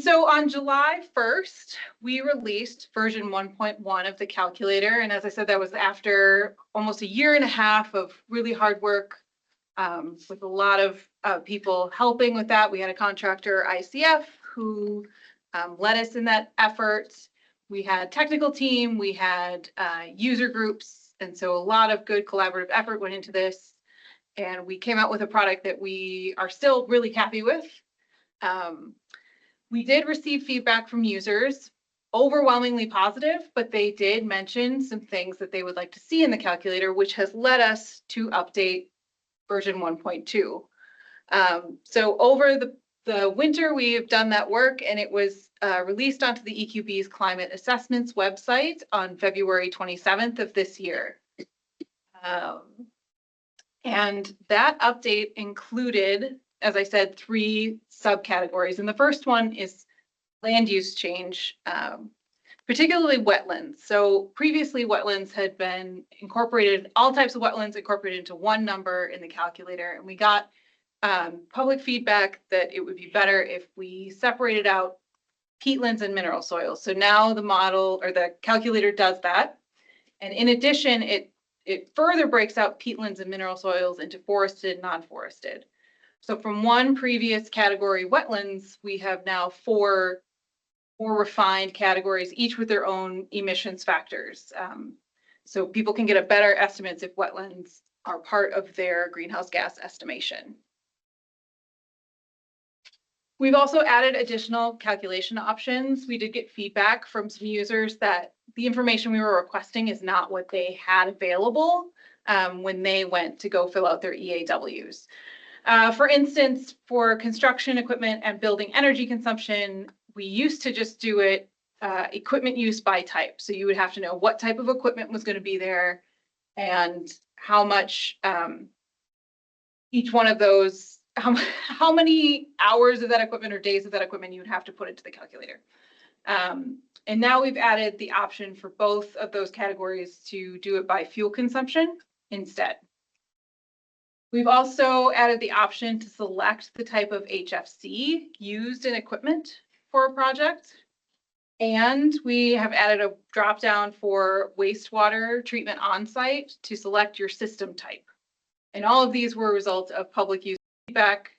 Speaker 10: So on July 1st, we released version 1.1 of the calculator. And as I said, that was after almost 1.5 years of really hard work with a lot of people helping with that. We had a contractor, ICF, who led us in that effort. We had technical team, we had user groups, and so a lot of good collaborative effort went into this. And we came out with a product that we are still really happy with. We did receive feedback from users, overwhelmingly positive, but they did mention some things that they would like to see in the calculator, which has led us to update version 1.2. So over the winter, we have done that work, and it was released onto the EQB's Climate Assessments website on February 27th of this year. And that update included, as I said, 3 subcategories. And the first one is land use change, particularly wetlands. So previously, wetlands had been incorporated, all types of wetlands incorporated into one number in the calculator, and we got public feedback that it would be better if we separated out peatlands and mineral soils. So now the model or the calculator does that. And in addition, it further breaks out peatlands and mineral soils into forested and non-forested. So from one previous category, wetlands, we have now 4 more refined categories, each with their own emissions factors. So people can get a better estimates if wetlands are part of their greenhouse gas estimation. We've also added additional calculation options. We did get feedback from some users that the information we were requesting is not what they had available when they went to go fill out their EAWs. For instance, for construction equipment and building energy consumption, we used to just do it equipment use by type. So you would have to know what type of equipment was going to be there and how much each one of those, how many hours of that equipment or days of that equipment you would have to put into the calculator. And now we've added the option for both of those categories to do it by fuel consumption instead. We've also added the option to select the type of HFC used in equipment for a project. And we have added a drop down for wastewater treatment on-site to select your system type. And all of these were a result of public user feedback,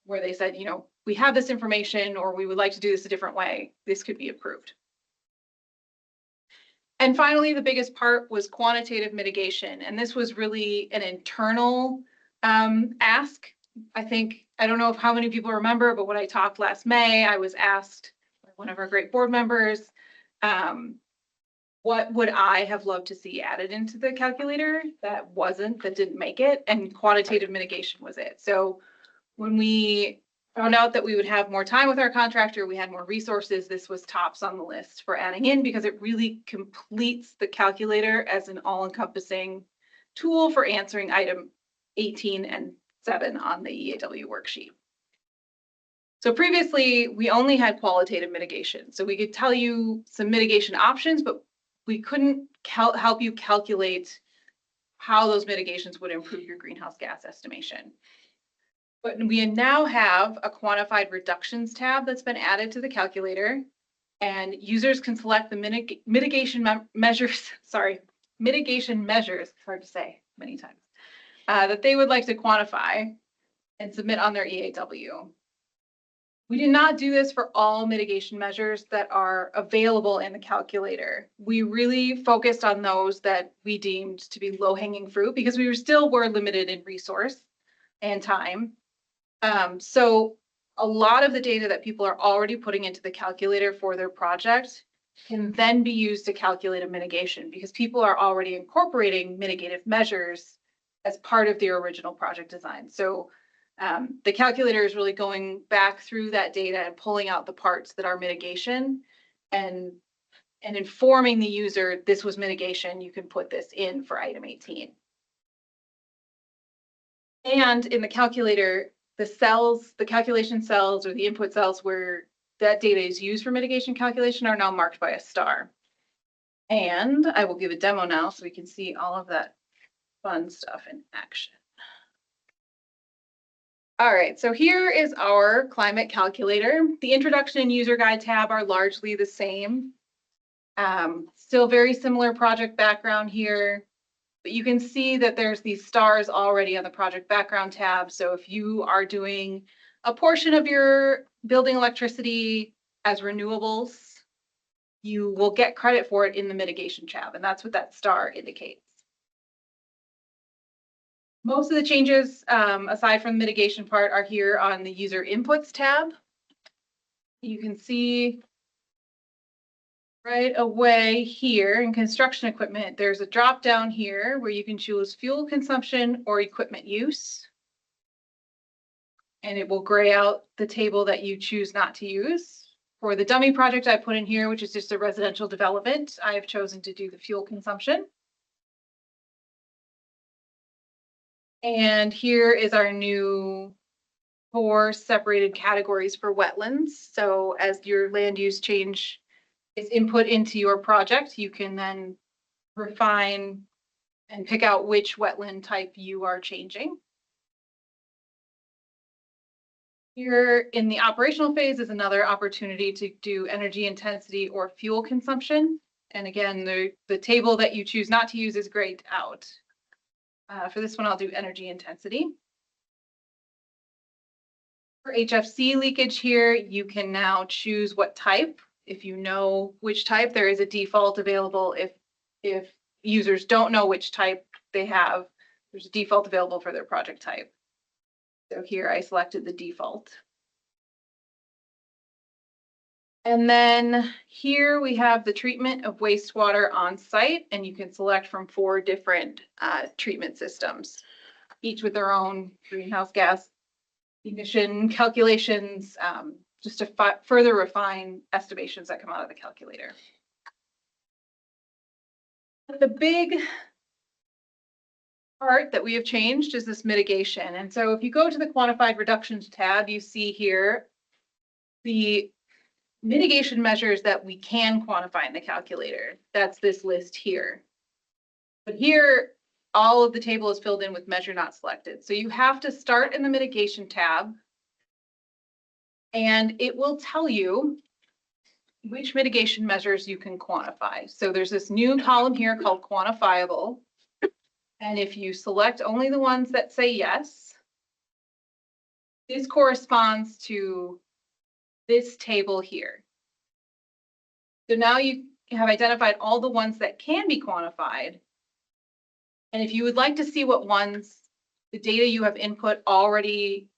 Speaker 10: where they said, you know, we have this information or we would like to do this a different way. This could be approved. And finally, the biggest part was quantitative mitigation. And this was really an internal ask. I don't know if how many people remember, but when I talked last May, I was asked by one of our great board members, what would I have loved to see added into the calculator that didn't make it? And quantitative mitigation was it. So when we found out that we would have more time with our contractor, we had more resources, this was tops on the list for adding in because it really completes the calculator as an all-encompassing tool for answering item 18 and 7 on the EAW worksheet. So previously, we only had qualitative mitigation. So we could tell you some mitigation options, but we couldn't help you calculate how those mitigations would improve your greenhouse gas estimation. But we now have a quantified reductions tab that's been added to the calculator, and users can select the mitigation measures, it's hard to say many times, that they would like to quantify and submit on their EAW. We did not do this for all mitigation measures that are available in the calculator. We really focused on those that we deemed to be low-hanging fruit because we were limited in resource and time. So a lot of the data that people are already putting into the calculator for their project can then be used to calculate a mitigation because people are already incorporating mitigative measures as part of their original project design. So the calculator is really going back through that data and pulling out the parts that are mitigation and informing the user, this was mitigation, you can put this in for item 18. And in the calculator, the calculation cells or the input cells where that data is used for mitigation calculation are now marked by a star. And I will give a demo now so we can see all of that fun stuff in action. All right, so here is our climate calculator. The introduction and user guide tab are largely the same. Still very similar project background here. But you can see that there's these stars already on the project background tab. So if you are doing a portion of your building electricity as renewables, you will get credit for it in the mitigation tab. And that's what that star indicates. Most of the changes, aside from the mitigation part, are here on the user inputs tab. You can see right away here in construction equipment, there's a drop down here where you can choose fuel consumption or equipment use. And it will gray out the table that you choose not to use. For the dummy project I put in here, which is just a residential development, I have chosen to do the fuel consumption. And here is our new 4 separated categories for wetlands. So as your land use change is input into your project, you can then refine and pick out which wetland type you are changing. Here in the operational phase is another opportunity to do energy intensity or fuel consumption. And again, the table that you choose not to use is grayed out. For this one, I'll do energy intensity. For HFC leakage here, you can now choose what type. If you know which type, there is a default available. If users don't know which type they have, there's a default available for their project type. So here I selected the default. And then here we have the treatment of wastewater on site, and you can select from 4 different treatment systems, each with their own greenhouse gas emission calculations, just to further refine estimations that come out of the calculator. The big part that we have changed is this mitigation. And so if you go to the quantified reductions tab, you see here the mitigation measures that we can quantify in the calculator. That's this list here. But here, all of the table is filled in with measure not selected. So you have to start in the mitigation tab, and it will tell you which mitigation measures you can quantify. So there's this new column here called quantifiable. And if you select only the ones that say yes, this corresponds to this table here. So now you have identified all the ones that can be quantified. And if you would like to see what ones the data you have input already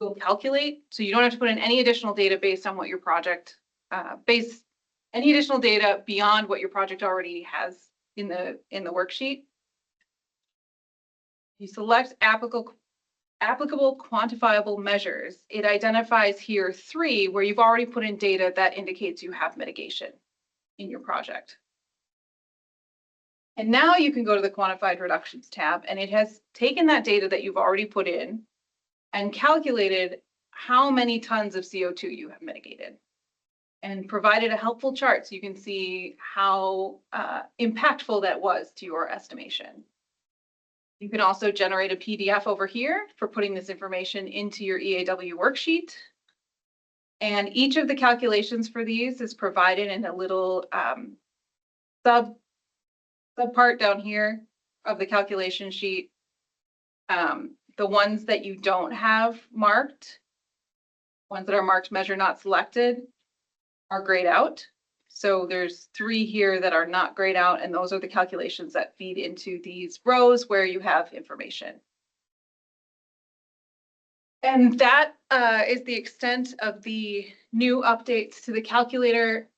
Speaker 10: will calculate, so you don't have to put in any additional data based on what your project, any additional data beyond what your project already has in the worksheet. You select applicable quantifiable measures. It identifies here 3 where you've already put in data that indicates you have mitigation in your project. And now you can go to the quantified reductions tab, and it has taken that data that you've already put in and calculated how many tons of CO2 you have mitigated and provided a helpful chart so you can see how impactful that was to your estimation. You can also generate a PDF over here for putting this information into your EAW worksheet. And each of the calculations for these is provided in a little sub part down here of the calculation sheet. The ones that you don't have marked, ones that are marked measure not selected, are grayed out. So there's 3 here that are not grayed out, and those are the calculations that feed into these rows where you have information. And that is the extent of the new updates to the calculator.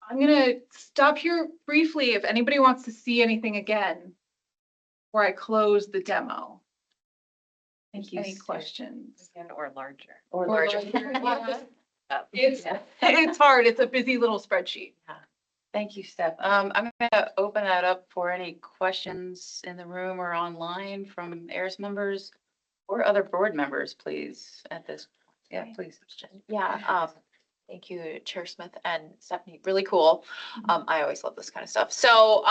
Speaker 10: I'm going to stop here briefly if anybody wants to see anything again before I close the demo.
Speaker 8: Thank you.
Speaker 10: Any questions?
Speaker 4: Or larger.
Speaker 8: Or
Speaker 10: larger.
Speaker 8: larger.
Speaker 10: It's hard. It's a busy little spreadsheet.
Speaker 8: Thank you, Steph. I'm going to open that up for any questions in the room or online from ERIS members or other board members, please, at this point. Yeah, please.
Speaker 4: Yeah, thank you, Chair Smith and Stephanie. Really cool. I always love this kind of stuff. So,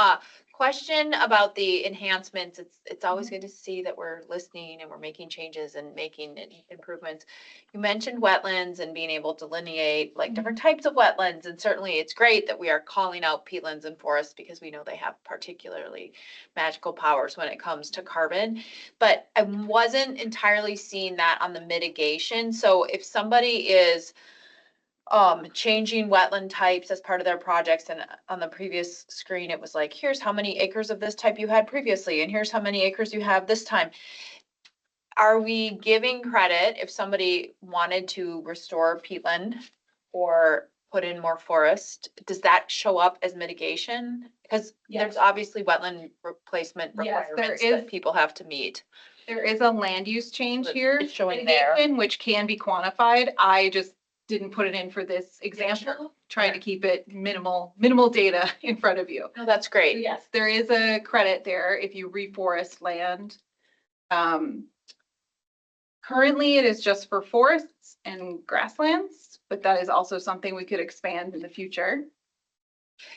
Speaker 4: question about the enhancements. It's always good to see that we're listening and we're making changes and making improvements. You mentioned wetlands and being able to delineate like different types of wetlands, and certainly it's great that we are calling out peatlands and forests because we know they have particularly magical powers when it comes to carbon. But I wasn't entirely seeing that on the mitigation. So if somebody is changing wetland types as part of their projects, and on the previous screen it was like, here's how many acres of this type you had previously and here's how many acres you have this time. Are we giving credit if somebody wanted to restore peatland or put in more forest? Does that show up as mitigation? Because there's obviously wetland replacement requirements that people have to meet.
Speaker 10: There is a land use change here.
Speaker 4: It's showing there,
Speaker 10: which can be quantified. I just didn't put it in for this example, trying to keep it minimal data in front of you.
Speaker 4: No, that's great.
Speaker 10: So yes, there is a credit there if you reforest land. Currently, it is just for forests and grasslands, but that is also something we could expand in the future.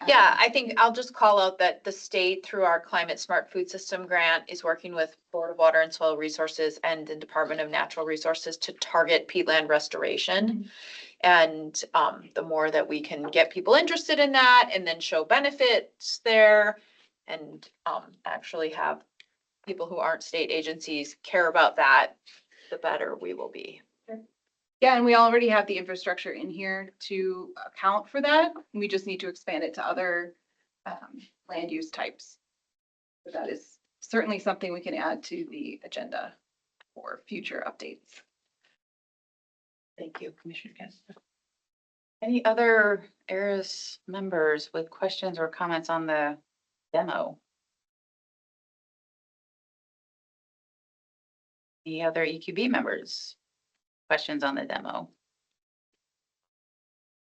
Speaker 4: Yeah, I think I'll just call out that the state, through our Climate Smart Food System grant, is working with Board of Water and Soil Resources and the Department of Natural Resources to target peatland restoration. And the more that we can get people interested in that and then show benefits there and actually have people who aren't state agencies care about that, the better we will be.
Speaker 10: Yeah, and we already have the infrastructure in here to account for that. We just need to expand it to other land use types. So that is certainly something we can add to the agenda for future updates.
Speaker 8: Thank you, Commissioner Kessler. Any other ERIS members with questions or comments on the demo? Any other EQB members? Questions on the demo?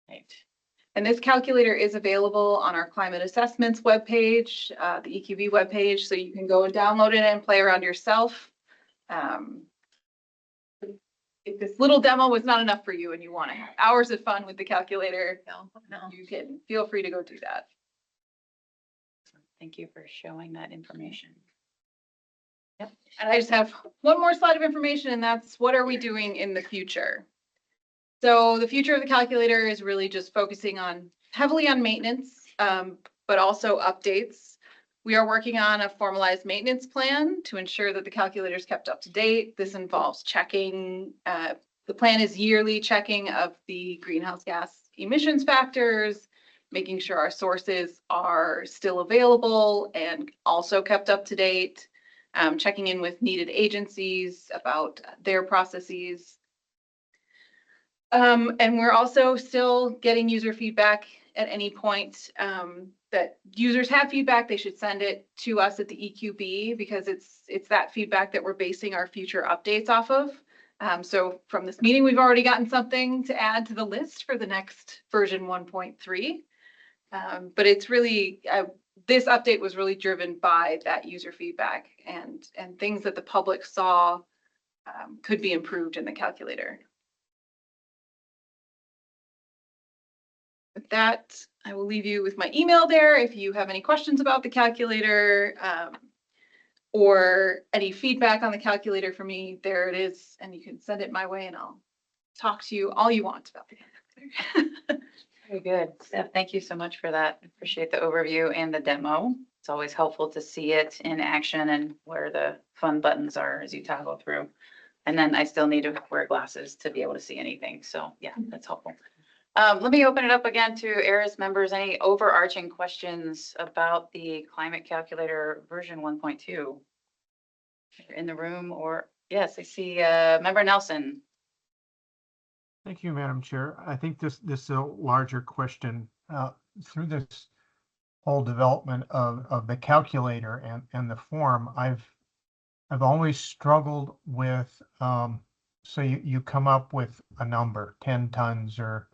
Speaker 8: Right.
Speaker 10: And this calculator is available on our climate assessments webpage, the EQB webpage, so you can go and download it and play around yourself. if this little demo was not enough for you and you want to have hours of fun with the calculator,
Speaker 4: No, no.
Speaker 10: you can feel free to go do that.
Speaker 8: Thank you for showing that information.
Speaker 10: And I just have one more slide of information, and that's what are we doing in the future? So the future of the calculator is really just focusing on heavily on maintenance, but also updates. We are working on a formalized maintenance plan to ensure that the calculator is kept up to date. This involves checking, the plan is yearly checking of the greenhouse gas emissions factors, making sure our sources are still available and also kept up to date, checking in with needed agencies about their processes. And we're also still getting user feedback at any point that users have feedback, they should send it to us at the EQB because it's that feedback that we're basing our future updates off of. So from this meeting, we've already gotten something to add to the list for the next version 1.3. But it's really, this update was really driven by that user feedback and things that the public saw could be improved in the calculator. With that, I will leave you with my email there if you have any questions about the calculator or any feedback on the calculator for me. There it is, and you can send it my way and I'll talk to you all you want about the calculator.
Speaker 8: Very good. Steph, thank you so much for that. Appreciate the overview and the demo. It's always helpful to see it in action and where the fun buttons are as you toggle through. And then I still need to wear glasses to be able to see anything. So yeah, that's helpful. Let me open it up again to ERIS members. Any overarching questions about the climate calculator version 1.2? In the room or, yes, I see Member Nelson.
Speaker 5: Thank you, Madam Chair. I think this is a larger question. Through this whole development of the calculator and the form, I've always struggled with, so you come up with a number, 10 tons or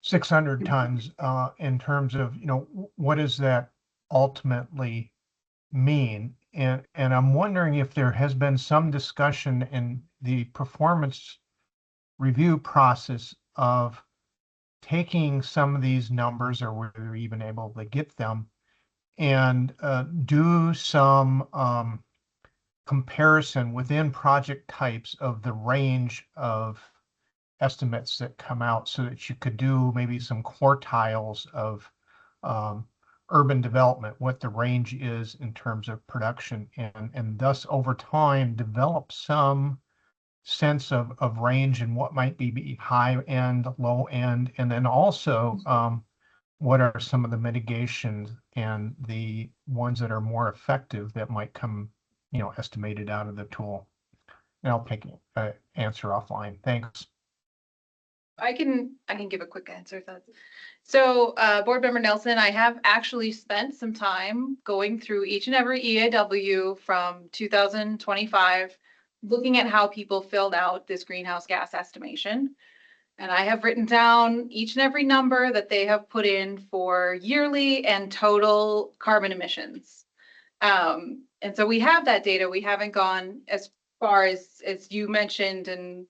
Speaker 5: 600 tons, in terms of, what does that ultimately mean? And I'm wondering if there has been some discussion in the performance review process of taking some of these numbers, or whether you're even able to get them, and do some comparison within project types of the range of estimates that come out, so that you could do maybe some quartiles of urban development, what the range is in terms of production, and thus over time develop some sense of range and what might be high end, low end, and then also what are some of the mitigations and the ones that are more effective that might come, estimated out of the tool. And I'll take an answer offline. Thanks.
Speaker 10: I can give a quick answer if that's. So Board Member Nelson, I have actually spent some time going through each and every EAW from 2025, looking at how people filled out this greenhouse gas estimation. And I have written down each and every number that they have put in for yearly and total carbon emissions. And so we have that data. We haven't gone as far as you mentioned and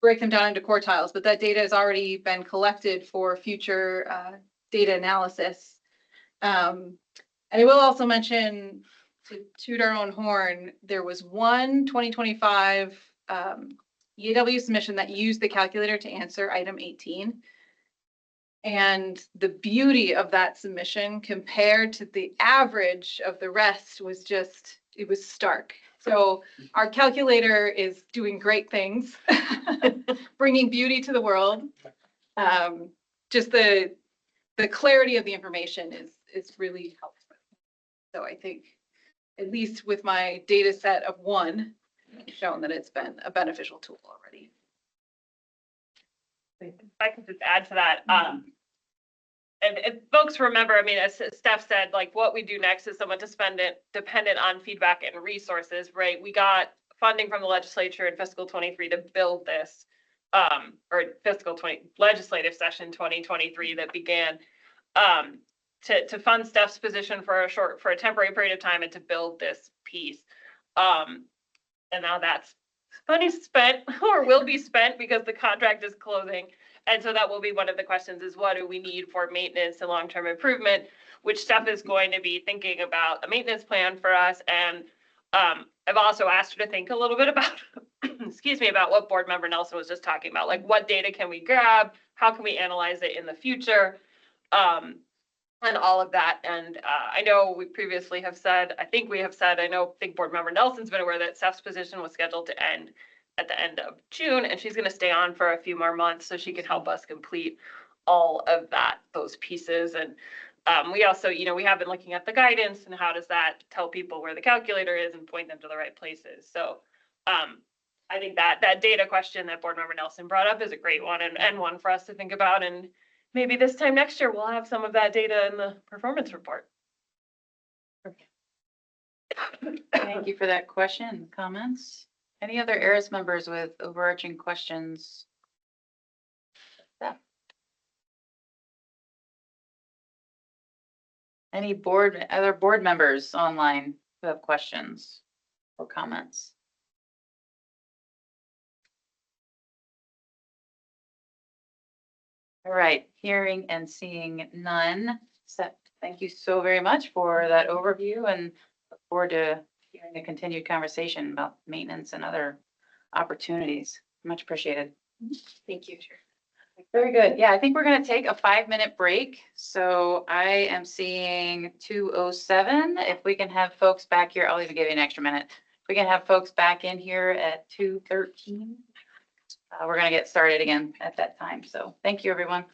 Speaker 10: break them down into quartiles, but that data has already been collected for future data analysis. And I will also mention, to toot our own horn, there was one 2025 EAW submission that used the calculator to answer item 18. And the beauty of that submission compared to the average of the rest was just, it was stark. So our calculator is doing great things, bringing beauty to the world. Just the clarity of the information is really helpful. So I think, at least with my data set of one, I've shown that it's been a beneficial tool already.
Speaker 2: If I can just add to that. And folks remember, I mean, as Steph said, like what we do next is somewhat dependent on feedback and resources, right? We got funding from the legislature in fiscal 23 to build this, or fiscal 20 legislative session 2023 that began to fund Steph's position for a temporary period of time and to build this piece. And now that's money spent or will be spent because the contract is closing. And so that will be one of the questions is what do we need for maintenance and long-term improvement, which Steph is going to be thinking about a maintenance plan for us. And I've also asked her to think a little bit about, excuse me, about what board member Nelson was just talking about, like what data can we grab? How can we analyze it in the future? And all of that. And I know we previously have said, I think board member Nelson's been aware that Steph's position was scheduled to end at the end of June, and she's going to stay on for a few more months so she can help us complete all of those pieces. And we also, we have been looking at the guidance and how does that tell people where the calculator is and point them to the right places. So I think that data question that board member Nelson brought up is a great one and one for us to think about. And maybe this time next year, we'll have some of that data in the performance report.
Speaker 8: Thank you for that question and comments. Any other ERIS members with overarching questions? Yeah. Any other board members online who have questions or comments? All right, hearing and seeing none. Seth, thank you so very much for that overview and look forward to hearing a continued conversation about maintenance and other opportunities. Much appreciated.
Speaker 4: Thank you, Chair.
Speaker 8: Very good. Yeah, I think we're going to take a 5-minute break. So I am seeing 2:07. If we can have folks back here, I'll even give you an extra minute. If we can have folks back in here at 2:13. We're going to get started again at that time. So thank you, everyone.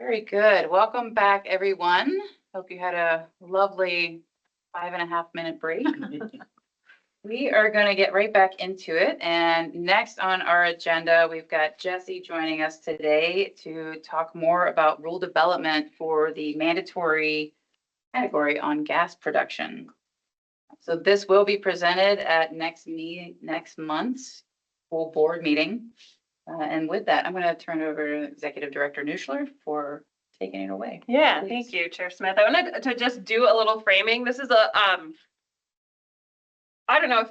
Speaker 8: Very good. Welcome back, everyone. Hope you had a lovely 5.5 minute break. We are going to get right back into it. And next on our agenda, we've got Jesse joining us today to talk more about rule development for the mandatory category on gas production. So this will be presented at next month's full board meeting. And with that, I'm going to turn it over to Executive Director Nuschler for taking it away.
Speaker 2: Yeah,
Speaker 8: Please.
Speaker 2: thank you, Chair Smith. I wanted to just do a little framing. This is a, I don't know if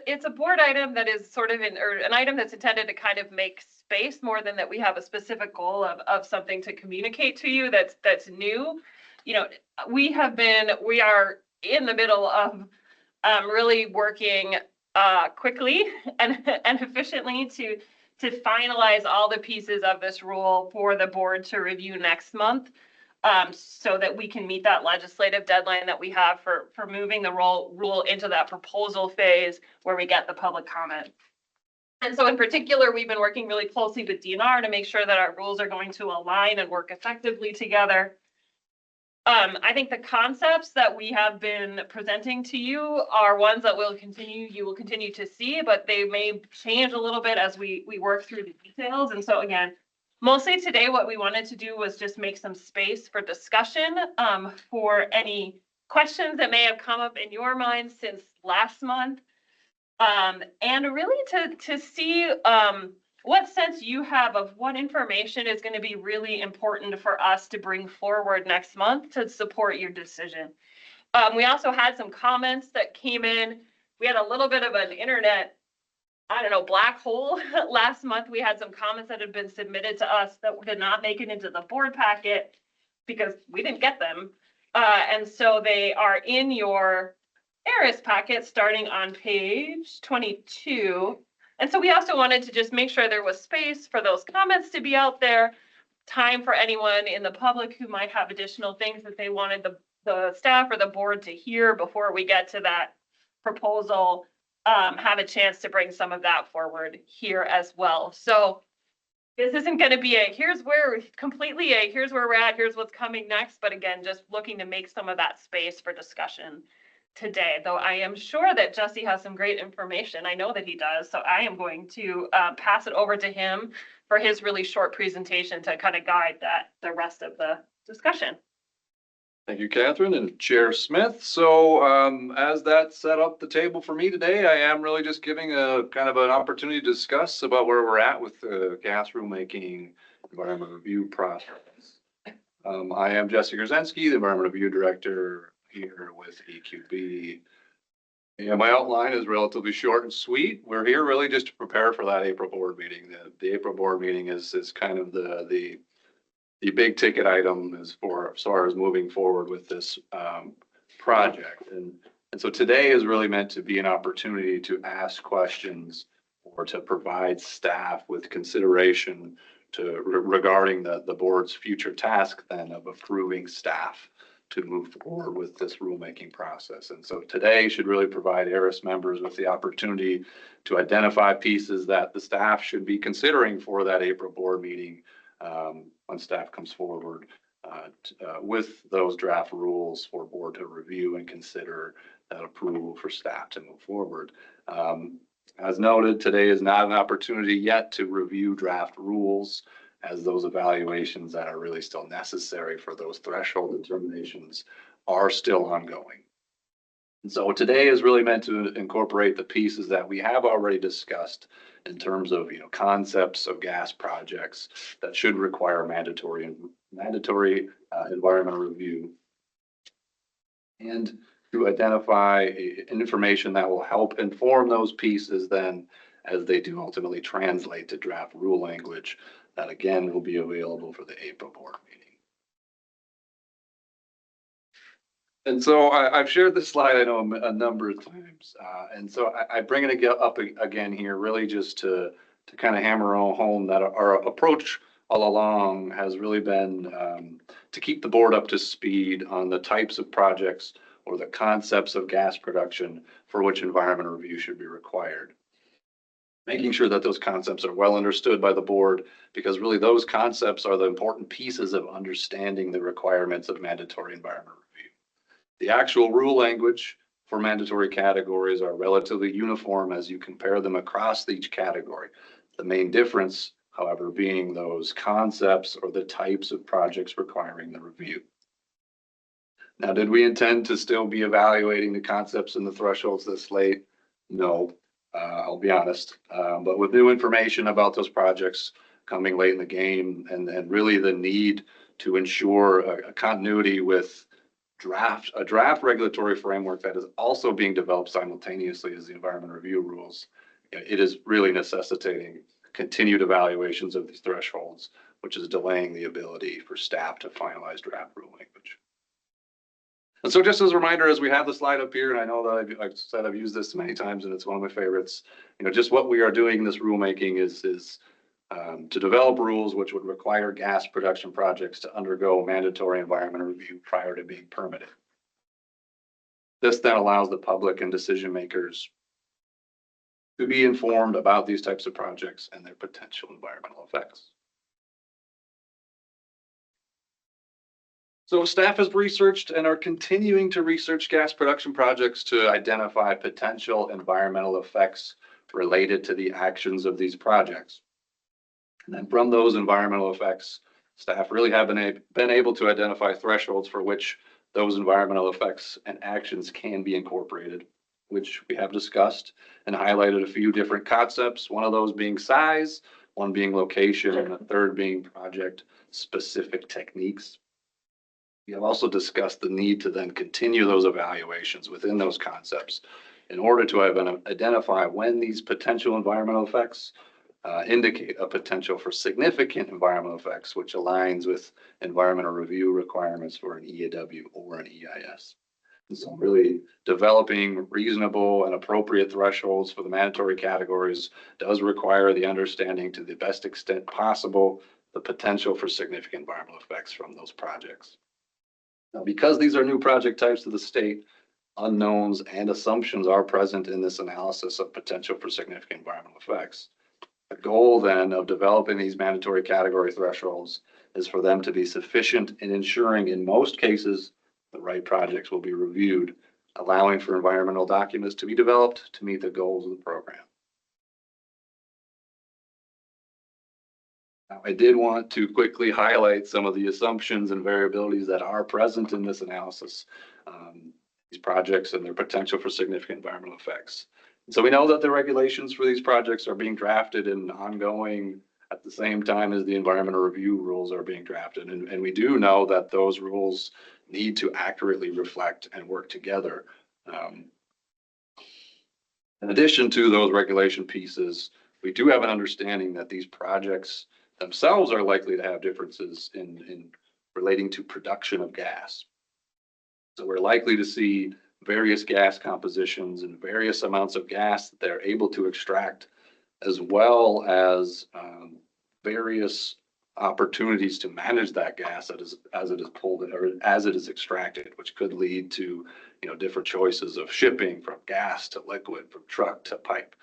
Speaker 2: it's a board item that is sort of or an item that's intended to kind of make space more than that we have a specific goal of something to communicate to you that's new. You know, we are in the middle of really working quickly and efficiently to finalize all the pieces of this rule for the board to review next month, so that we can meet that legislative deadline that we have for moving the rule into that proposal phase where we get the public comment. And so in particular, we've been working really closely with DNR to make sure that our rules are going to align and work effectively together. I think the concepts that we have been presenting to you are ones that you will continue to see, but they may change a little bit as we work through the details. And so again, mostly today, what we wanted to do was just make some space for discussion, for any questions that may have come up in your mind since last month, and really to see what sense you have of what information is going to be really important for us to bring forward next month to support your decision. We also had some comments that came in. We had a little bit of an internet, I don't know, black hole last month. We had some comments that had been submitted to us that did not make it into the board packet because we didn't get them. And so they are in your ERIS packet starting on page 22. And so we also wanted to just make sure there was space for those comments to be out there, time for anyone in the public who might have additional things that they wanted the staff or the board to hear before we get to that proposal, have a chance to bring some of that forward here as well. So this isn't going to be here's where we're at, here's what's coming next. But again, just looking to make some of that space for discussion today, though I am sure that Jesse has some great information. I know that he does. So I am going to pass it over to him for his really short presentation to kind of guide the rest of the discussion.
Speaker 11: Thank you, Catherine and Chair Smith. So as that set up the table for me today, I am really just giving a kind of an opportunity to discuss about where we're at with the gas rulemaking environmental review process. I am Jesse Grzenski, the Environmental Review Director here with EQB. And my outline is relatively short and sweet. We're here really just to prepare for that April board meeting. The April board meeting is kind of the big ticket item as far as moving forward with this project. And so today is really meant to be an opportunity to ask questions or to provide staff with consideration regarding the board's future task then of approving staff to move forward with this rulemaking process. And so today should really provide ERIS members with the opportunity to identify pieces that the staff should be considering for that April board meeting when staff comes forward with those draft rules for board to review and consider that approval for staff to move forward. As noted, today is not an opportunity yet to review draft rules, as those evaluations that are really still necessary for those threshold determinations are still ongoing. And so today is really meant to incorporate the pieces that we have already discussed in terms of, concepts of gas projects that should require mandatory environmental review, and to identify information that will help inform those pieces then as they do ultimately translate to draft rule language that again will be available for the April board meeting. And so I've shared this slide, I know, a number of times. And so I bring it up again here, really just to kind of hammer home that our approach all along has really been to keep the board up to speed on the types of projects or the concepts of gas production for which environmental review should be required. making sure that those concepts are well understood by the board, because really those concepts are the important pieces of understanding the requirements of mandatory environmental review. The actual rule language for mandatory categories are relatively uniform as you compare them across each category. The main difference, however, being those concepts or the types of projects requiring the review. Now, did we intend to still be evaluating the concepts and the thresholds this late? No, I'll be honest. But with new information about those projects coming late in the game, and really the need to ensure a continuity with a draft regulatory framework that is also being developed simultaneously as the environment review rules, it is really necessitating continued evaluations of these thresholds, which is delaying the ability for staff to finalize draft rule language. And so just as a reminder, as we have the slide up here, and I know that I've said I've used this many times and it's one of my favorites, just what we are doing in this rulemaking is to develop rules which would require gas production projects to undergo mandatory environmental review prior to being permitted. This then allows the public and decision makers to be informed about these types of projects and their potential environmental effects. So staff has researched and are continuing to research gas production projects to identify potential environmental effects related to the actions of these projects. And then from those environmental effects, staff really have been able to identify thresholds for which those environmental effects and actions can be incorporated, which we have discussed and highlighted a few different concepts, one of those being size, one being location, and the third being project specific techniques. We have also discussed the need to then continue those evaluations within those concepts in order to identify when these potential environmental effects indicate a potential for significant environmental effects, which aligns with environmental review requirements for an EAW or an EIS. And so really developing reasonable and appropriate thresholds for the mandatory categories does require the understanding to the best extent possible the potential for significant environmental effects from those projects. Now, because these are new project types to the state, unknowns and assumptions are present in this analysis of potential for significant environmental effects. The goal then of developing these mandatory category thresholds is for them to be sufficient in ensuring in most cases the right projects will be reviewed, allowing for environmental documents to be developed to meet the goals of the program. Now, I did want to quickly highlight some of the assumptions and variabilities that are present in this analysis, these projects and their potential for significant environmental effects. So we know that the regulations for these projects are being drafted and ongoing at the same time as the environmental review rules are being drafted. And we do know that those rules need to accurately reflect and work together. In addition to those regulation pieces, we do have an understanding that these projects themselves are likely to have differences in relating to production of gas. So we're likely to see various gas compositions and various amounts of gas that they're able to extract, as well as various opportunities to manage that gas as it is pulled or as it is extracted, which could lead to different choices of shipping from gas to liquid, from truck to pipe.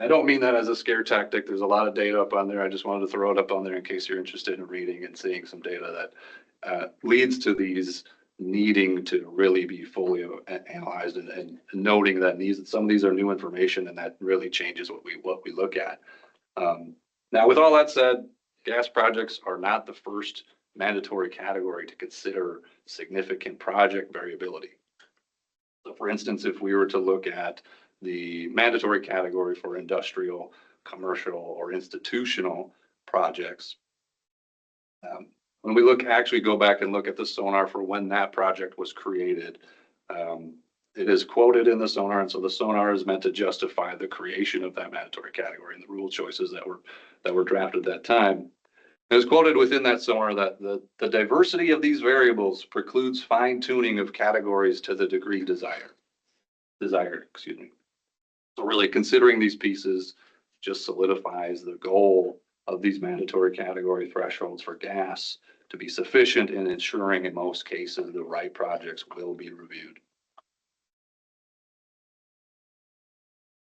Speaker 11: I don't mean that as a scare tactic. There's a lot of data up on there. I just wanted to throw it up on there in case you're interested in reading and seeing some data that leads to these needing to really be fully analyzed and noting that some of these are new information, and that really changes what we look at. Now, with all that said, gas projects are not the first mandatory category to consider significant project variability. So for instance, if we were to look at the mandatory category for industrial, commercial, or institutional projects, when we actually go back and look at the sonar for when that project was created, it is quoted in the sonar, and so the sonar is meant to justify the creation of that mandatory category and the rule choices that were drafted at that time. It is quoted within that sonar that the diversity of these variables precludes fine tuning of categories to the degree desired. So really considering these pieces just solidifies the goal of these mandatory category thresholds for gas to be sufficient in ensuring in most cases the right projects will be reviewed.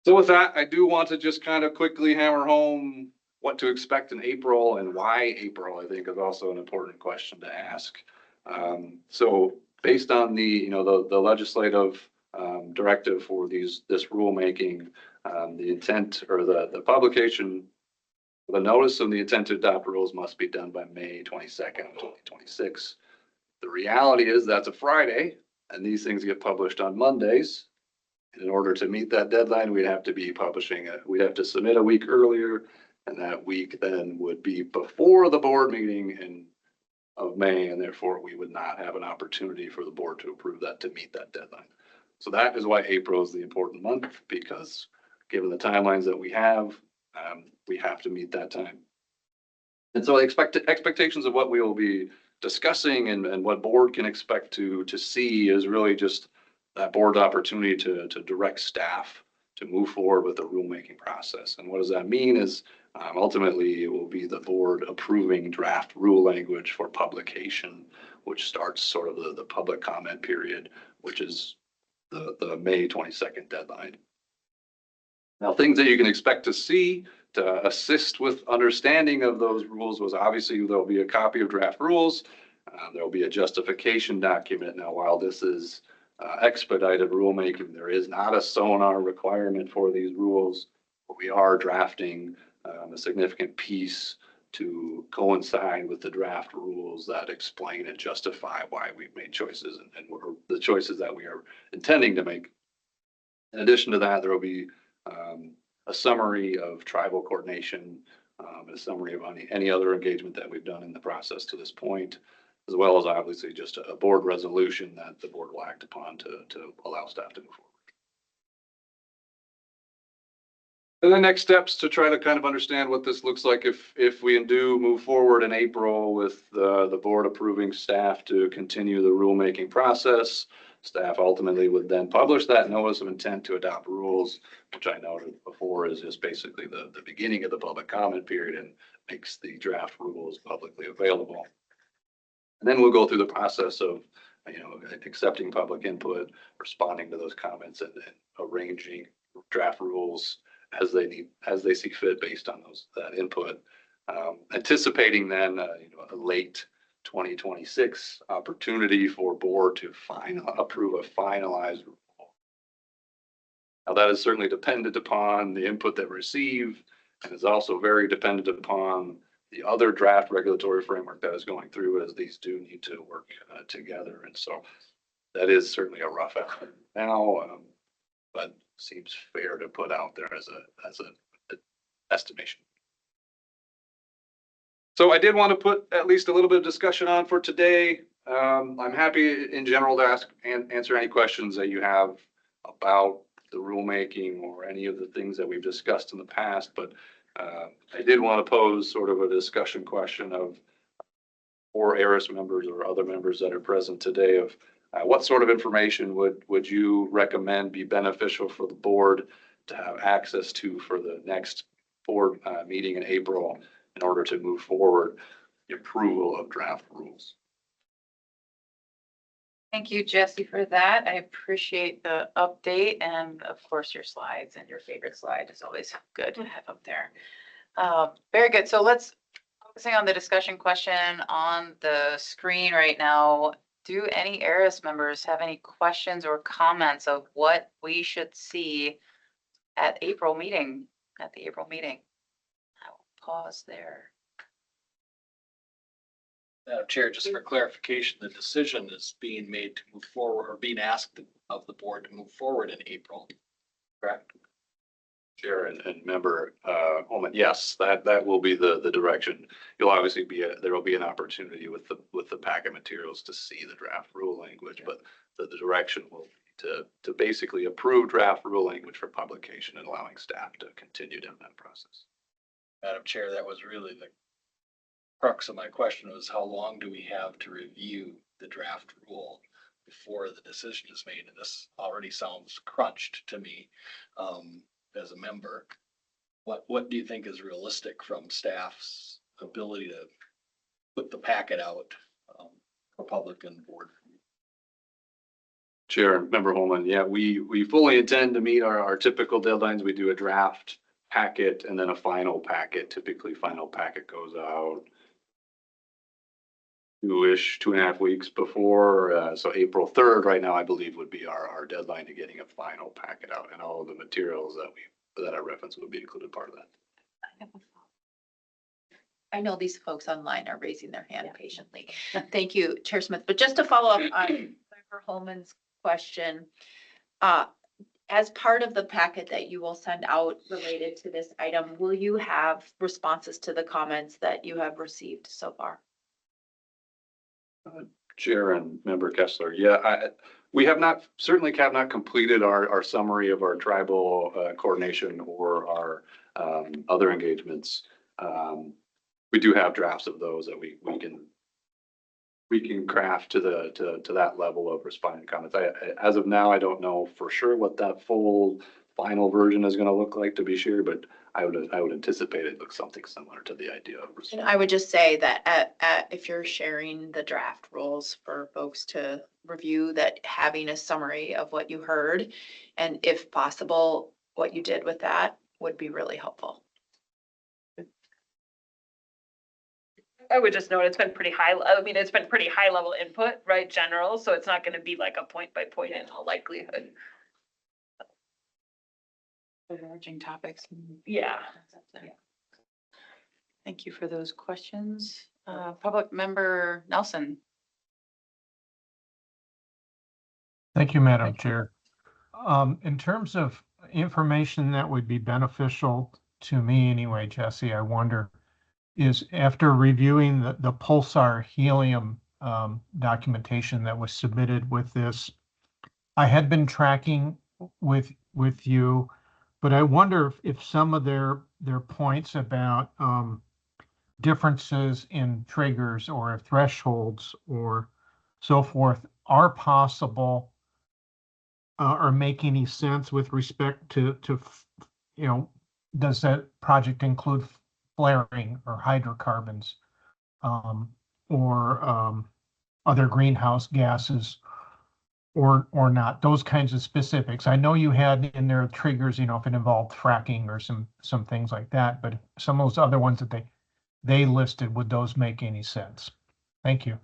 Speaker 11: So with that, I do want to just kind of quickly hammer home what to expect in April and why April, I think, is also an important question to ask. So based on the legislative directive for this rulemaking, the intent or the publication, the notice of the intent to adopt rules must be done by May 22nd, 2026. The reality is that's a Friday, and these things get published on Mondays. In order to meet that deadline, we'd have to be we'd have to submit a week earlier, and that week then would be before the board meeting of May, and therefore we would not have an opportunity for the board to approve that to meet that deadline. So that is why April is the important month, because given the timelines that we have to meet that time. And so expectations of what we will be discussing and what board can expect to see is really just that board's opportunity to direct staff to move forward with the rulemaking process. And what does that mean is ultimately it will be the board approving draft rule language for publication, which starts sort of the public comment period, which is the May 22nd deadline. Now, things that you can expect to see to assist with understanding of those rules was obviously there'll be a copy of draft rules. There'll be a justification document. Now, while this is expedited rulemaking, there is not a sonar requirement for these rules, but we are drafting a significant piece to coincide with the draft rules that explain and justify why we've made choices and the choices that we are intending to make. In addition to that, there will be a summary of tribal coordination, a summary of any other engagement that we've done in the process to this point, as well as obviously just a board resolution that the board will act upon to allow staff to move forward. And the next steps to try to kind of understand what this looks like if we do move forward in April with the board approving staff to continue the rulemaking process. Staff ultimately would then publish that notice of intent to adopt rules, which I noted before is just basically the beginning of the public comment period and makes the draft rules publicly available. And then we'll go through the process of, accepting public input, responding to those comments, and arranging draft rules as they see fit based on that input. Anticipating then, a late 2026 opportunity for board to approve a finalized rule. Now that is certainly dependent upon the input that we receive, and is also very dependent upon the other draft regulatory framework that is going through, as these do need to work together. And so that is certainly a rough estimate now, but seems fair to put out there as an estimation. So I did want to put at least a little bit of discussion on for today. I'm happy in general to answer any questions that you have about the rulemaking or any of the things that we've discussed in the past, but I did want to pose sort of a discussion question for ERIS members or other members that are present today of what sort of information would you recommend be beneficial for the board to have access to for the next board meeting in April in order to move forward the approval of draft rules.
Speaker 8: Thank you, Jesse, for that. I appreciate the update, and of course your slides, and your favorite slide is always good to have up there. Very good. So let's focusing on the discussion question on the screen right now. Do any ERIS members have any questions or comments of what we should see at the April meeting? I will pause there.
Speaker 3: Madam Chair, just for clarification, the decision is being made to move forward or being asked of the board to move forward in April, correct?
Speaker 11: Chair and member Holman, yes, that will be the direction. You'll obviously there will be an opportunity with the packet materials to see the draft rule language, but the direction will be to basically approve draft rule language for publication and allowing staff to continue down that process.
Speaker 3: Madam Chair, that was really the crux of my question, was how long do we have to review the draft rule before the decision is made? And this already sounds crunched to me as a member. What do you think is realistic from staff's ability to put the packet out for public and board?
Speaker 11: Chair and Member Holman, yeah, we fully intend to meet our typical deadlines. We do a draft packet and then a final packet. Typically, final packet goes out 2.5 weeks before. So April 3rd right now, I believe, would be our deadline to getting a final packet out, and all of the materials that I referenced would be included part of that.
Speaker 4: I know these folks online are raising their hand patiently. Thank you, Chair Smith. But just to follow up on Member Holman's question, as part of the packet that you will send out related to this item, will you have responses to the comments that you have received so far?
Speaker 11: Chair and Member Kessler, yeah, we certainly have not completed our summary of our tribal coordination or our other engagements. We do have drafts of those that we can craft to that level of responding to comments. As of now, I don't know for sure what that full final version is going to look like, to be sure, but I would anticipate it looks something similar to the idea of.
Speaker 4: And I would just say that if you're sharing the draft rules for folks to review, that having a summary of what you heard and if possible, what you did with that would be really helpful.
Speaker 2: I would just note it's been pretty high. I mean, it's been pretty high level input, right? General. So it's not going to be like a point by point in all likelihood.
Speaker 8: Overarching topics.
Speaker 2: Yeah.
Speaker 8: Thank you for those questions. Public Member Nelson.
Speaker 5: Thank you, Madam Chair. In terms of information that would be beneficial to me anyway, Jesse, I wonder, is after reviewing the pulsar helium documentation that was submitted with this, I had been tracking with you, but I wonder if some of their points about differences in triggers or thresholds or so forth are possible or make any sense with respect to does that project include flaring or hydrocarbons or other greenhouse gases or not, those kinds of specifics. I know you had in there triggers, if it involved fracking or some things like that, but some of those other ones that they listed, would those make any sense? Thank you.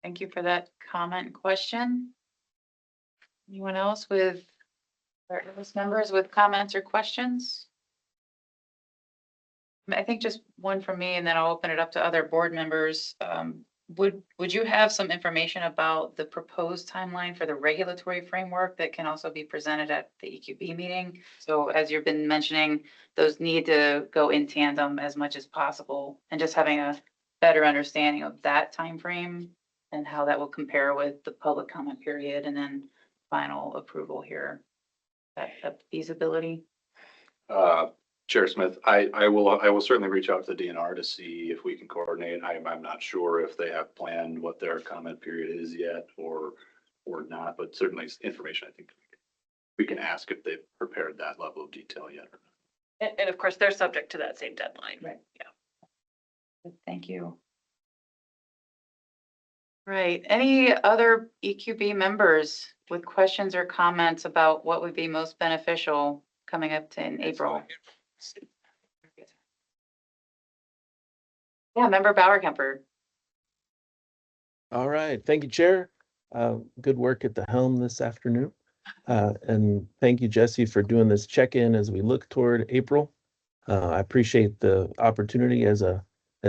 Speaker 8: Thank you for that comment and question. Anyone else with, or members with comments or questions? I think just one from me, and then I'll open it up to other board members. Would you have some information about the proposed timeline for the regulatory framework that can also be presented at the EQB meeting? So as you've been mentioning, those need to go in tandem as much as possible, and just having a better understanding of that time frame and how that will compare with the public comment period and then final approval here. That feasibility.
Speaker 11: Chair Smith, I will certainly reach out to the DNR to see if we can coordinate. I'm not sure if they have planned what their comment period is yet or not, but certainly information I think we can ask if they've prepared that level of detail yet or not.
Speaker 2: And of course, they're subject to that same deadline.
Speaker 8: Right. Yeah. Thank you. Right. Any other EQB members with questions or comments about what would be most beneficial coming up in April? Yeah, Member Bauer-Kemper.
Speaker 12: All right. Thank you, Chair. Good work at the helm this afternoon. And thank you, Jesse, for doing this check-in as we look toward April. I appreciate the opportunity as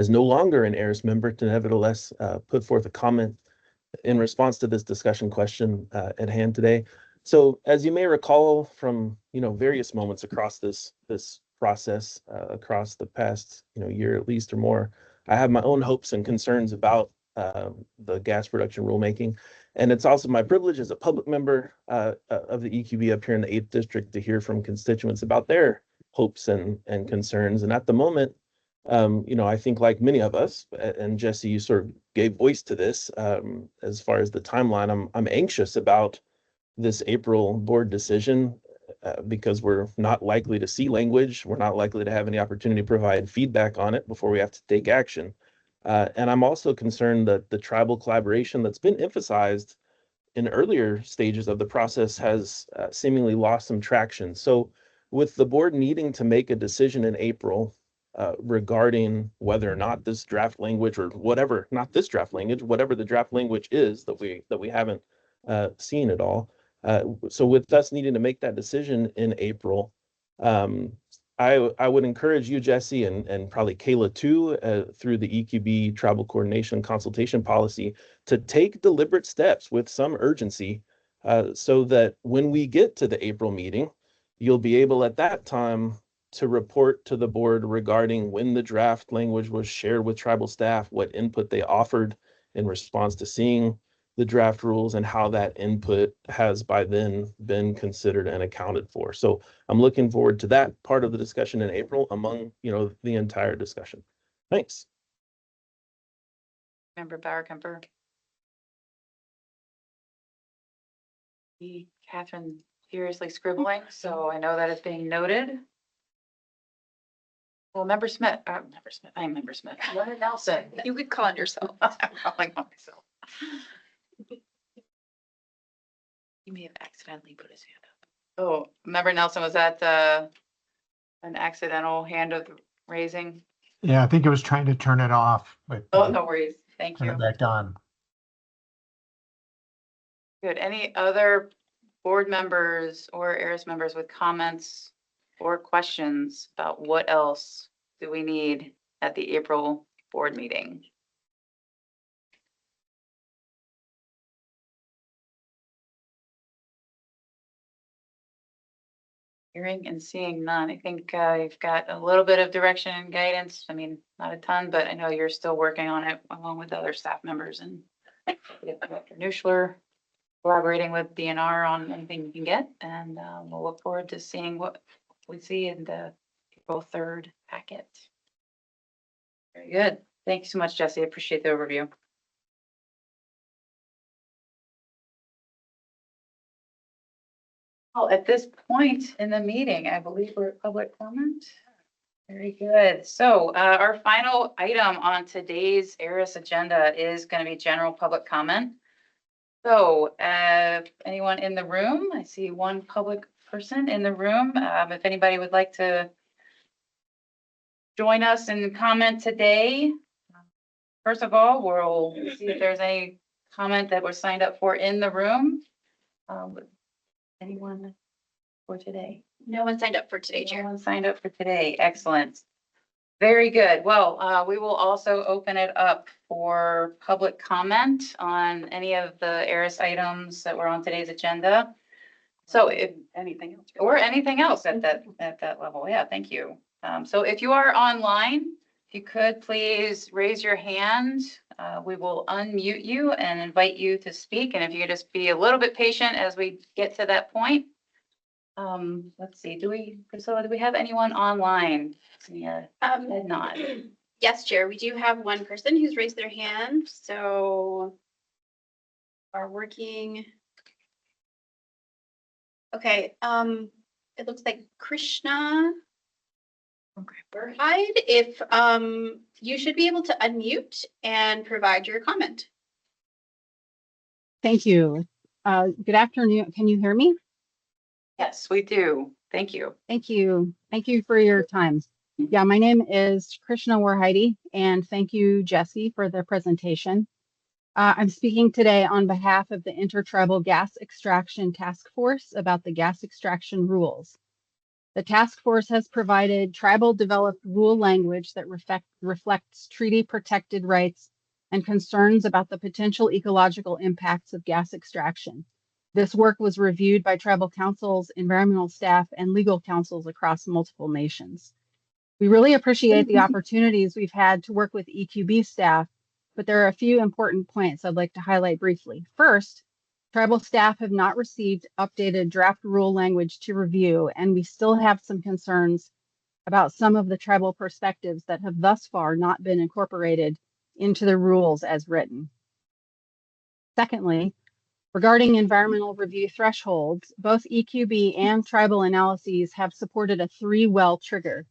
Speaker 12: no longer an ERIS member to nevertheless put forth a comment in response to this discussion question at hand today. So as you may recall from various moments across this process across the past year at least or more, I have my own hopes and concerns about the gas production rulemaking, and it's also my privilege as a public member of the EQB up here in the 8th District to hear from constituents about their hopes and concerns. And at the moment, I think like many of us, and Jesse, you sort of gave voice to this as far as the timeline. I'm anxious about this April board decision because we're not likely to see language. We're not likely to have any opportunity to provide feedback on it before we have to take action. And I'm also concerned that the tribal collaboration that's been emphasized in earlier stages of the process has seemingly lost some traction. So with the board needing to make a decision in April regarding whether or not this draft language or whatever, not this draft language, whatever the draft language is that we haven't seen at all. So with us needing to make that decision in April, I would encourage you, Jesse, and probably Kayla too, through the EQB tribal coordination consultation policy, to take deliberate steps with some urgency, so that when we get to the April meeting, you'll be able at that time to report to the board regarding when the draft language was shared with tribal staff, what input they offered in response to seeing the draft rules, and how that input has by then been considered and accounted for. So I'm looking forward to that part of the discussion in April among, the entire discussion. Thanks.
Speaker 8: Member Bauer-Kemper. Catherine furiously scribbling, so I know that is being noted. Well, Member Smith, I'm Member Smith. Leonard Nelson.
Speaker 4: You could call on yourself.
Speaker 8: I'm calling on myself.
Speaker 4: He may have accidentally put his hand up.
Speaker 8: Oh, Member Nelson, was that an accidental hand of raising?
Speaker 5: Yeah, I think it was trying to turn it off, but
Speaker 8: Oh, no worries. Thank
Speaker 5: turn
Speaker 8: you.
Speaker 5: it back on.
Speaker 8: Good. Any other board members or ERIS members with comments or questions about what else do we need at the April board meeting? Hearing and seeing none. I think you've got a little bit of direction and guidance. I mean, not a ton, but I know you're still working on it along with other staff members and Dr. Nuschler collaborating with DNR on anything you can get. And we'll look forward to seeing what we see in the April 3rd packet. Very good. Thank you so much, Jesse. I appreciate the overview. Well, at this point in the meeting, I believe we're at public comment. Very good. So our final item on today's ERIS agenda is going to be general public comment. So anyone in the room, I see one public person in the room. If anybody would like to join us and comment today, first of all, we'll see if there's any comment that was signed up for in the room. Anyone for today?
Speaker 4: No one signed up for today, Chair.
Speaker 8: No one signed up for today. Excellent. Very good. Well, we will also open it up for public comment on any of the ERIS items that were on today's agenda. So if
Speaker 2: Anything else?
Speaker 8: or anything else at that level. Yeah, thank you. So if you are online, if you could please raise your hand, we will unmute you and invite you to speak. And if you could just be a little bit patient as we get to that point. Let's see, Priscilla, do we have anyone online? Yeah, head nod.
Speaker 13: Yes, Chair, we do have one person who's raised their hand, so are working. Okay, it looks like Krishna. Okay. If you should be able to unmute and provide your comment.
Speaker 14: Thank you. Good afternoon. Can you hear me?
Speaker 8: Yes, we do. Thank you.
Speaker 14: Thank you. Thank you for your time. Yeah, my name is Krishna Warheidi, and thank you, Jesse, for the presentation. I'm speaking today on behalf of the Intertribal Gas Extraction Task Force about the gas extraction rules. The task force has provided tribal developed rule language that reflects treaty protected rights and concerns about the potential ecological impacts of gas extraction. This work was reviewed by tribal councils, environmental staff, and legal councils across multiple nations. We really appreciate the opportunities we've had to work with EQB staff, but there are a few important points I'd like to highlight briefly. First, tribal staff have not received updated draft rule language to review, and we still have some concerns about some of the tribal perspectives that have thus far not been incorporated into the rules as written. Secondly, regarding environmental review thresholds, both EQB and tribal analyses have supported a 3-well trigger.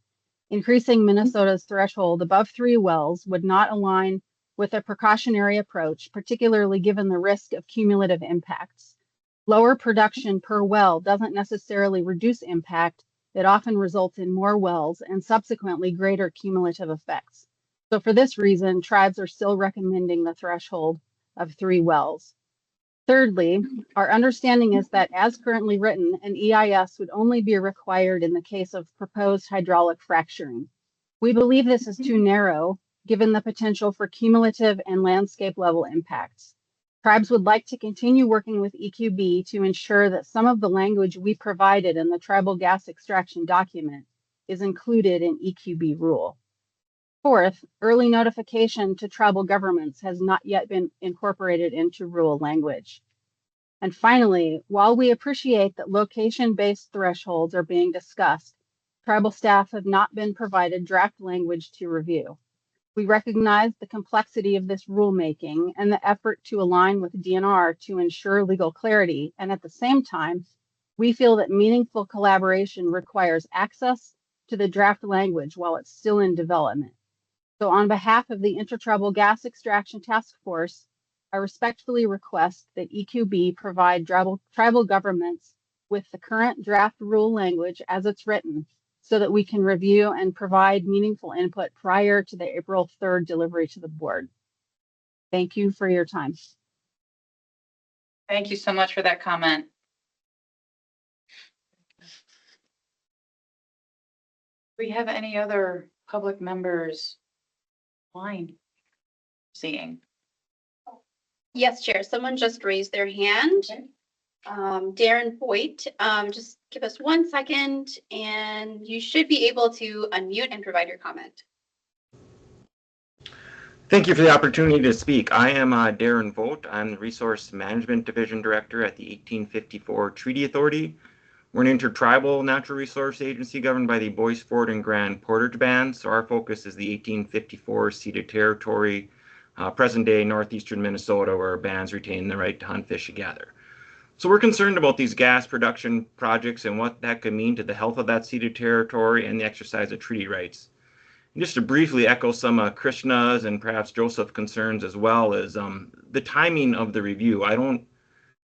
Speaker 14: Increasing Minnesota's threshold above 3 wells would not align with a precautionary approach, particularly given the risk of cumulative impacts. Lower production per well doesn't necessarily reduce impact. It often results in more wells and subsequently greater cumulative effects. So for this reason, tribes are still recommending the threshold of 3 wells. Thirdly, our understanding is that as currently written, an EIS would only be required in the case of proposed hydraulic fracturing. We believe this is too narrow, given the potential for cumulative and landscape level impacts. Tribes would like to continue working with EQB to ensure that some of the language we provided in the tribal gas extraction document is included in EQB rule. Fourth, early notification to tribal governments has not yet been incorporated into rule language. And finally, while we appreciate that location-based thresholds are being discussed, tribal staff have not been provided draft language to review. We recognize the complexity of this rulemaking and the effort to align with DNR to ensure legal clarity, and at the same time, we feel that meaningful collaboration requires access to the draft language while it's still in development. So on behalf of the Intertribal Gas Extraction Task Force, I respectfully request that EQB provide tribal governments with the current draft rule language as it's written so that we can review and provide meaningful input prior to the April 3rd delivery to the board. Thank you for your time.
Speaker 8: Thank you so much for that comment. Do we have any other public members line seeing?
Speaker 13: Yes, Chair. Someone just raised their hand. Darren Boyd, just give us 1 second and you should be able to unmute and provide your comment.
Speaker 15: Thank you for the opportunity to speak. I am Darren Vogt. I'm the Resource Management Division Director at the 1854 Treaty Authority. We're an intertribal natural resource agency governed by the Boyce Ford and Grand Portage bands. So our focus is the 1854 ceded territory, present-day northeastern Minnesota, where bands retain the right to hunt, fish, and gather. So we're concerned about these gas production projects and what that could mean to the health of that ceded territory and the exercise of treaty rights. And just to briefly echo some of Krishna's and perhaps Joseph's concerns as well as the timing of the review. I don't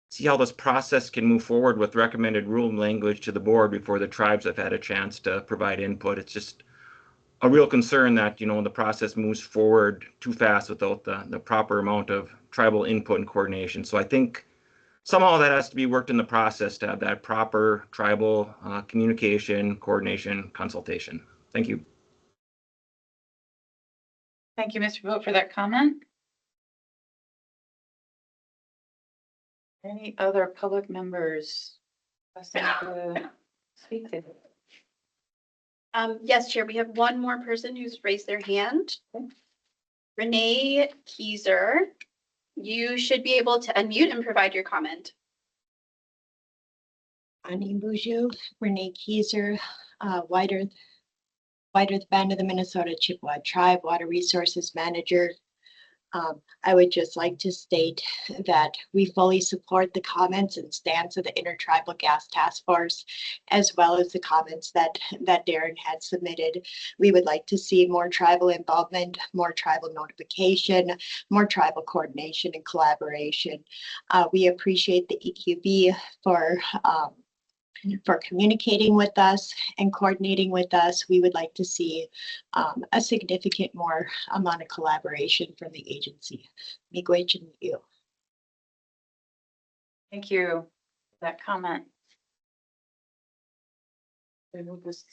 Speaker 15: see how this process can move forward with recommended rule language to the board before the tribes have had a chance to provide input. It's just a real concern that, the process moves forward too fast without the proper amount of tribal input and coordination. So I think somehow that has to be worked in the process to have that proper tribal communication, coordination, consultation. Thank you.
Speaker 8: Thank you, Mr. Vogt, for that comment. Any other public members to speak to?
Speaker 13: Yes, Chair, we have one more person who's raised their hand. Renee Keyser, you should be able to unmute and provide your comment.
Speaker 16: Ani Buju, Renee Keyser, White Earth Band of the Minnesota Chippewa Tribe Water Resources Manager. I would just like to state that we fully support the comments and stance of the Intertribal Gas Task Force, as well as the comments that Darren had submitted. We would like to see more tribal involvement, more tribal notification, more tribal coordination and collaboration. We appreciate the EQB for communicating with us and coordinating with us. We would like to see a significant more amount of collaboration from the agency. Miigwech and you.
Speaker 8: Thank you for that comment. We'll just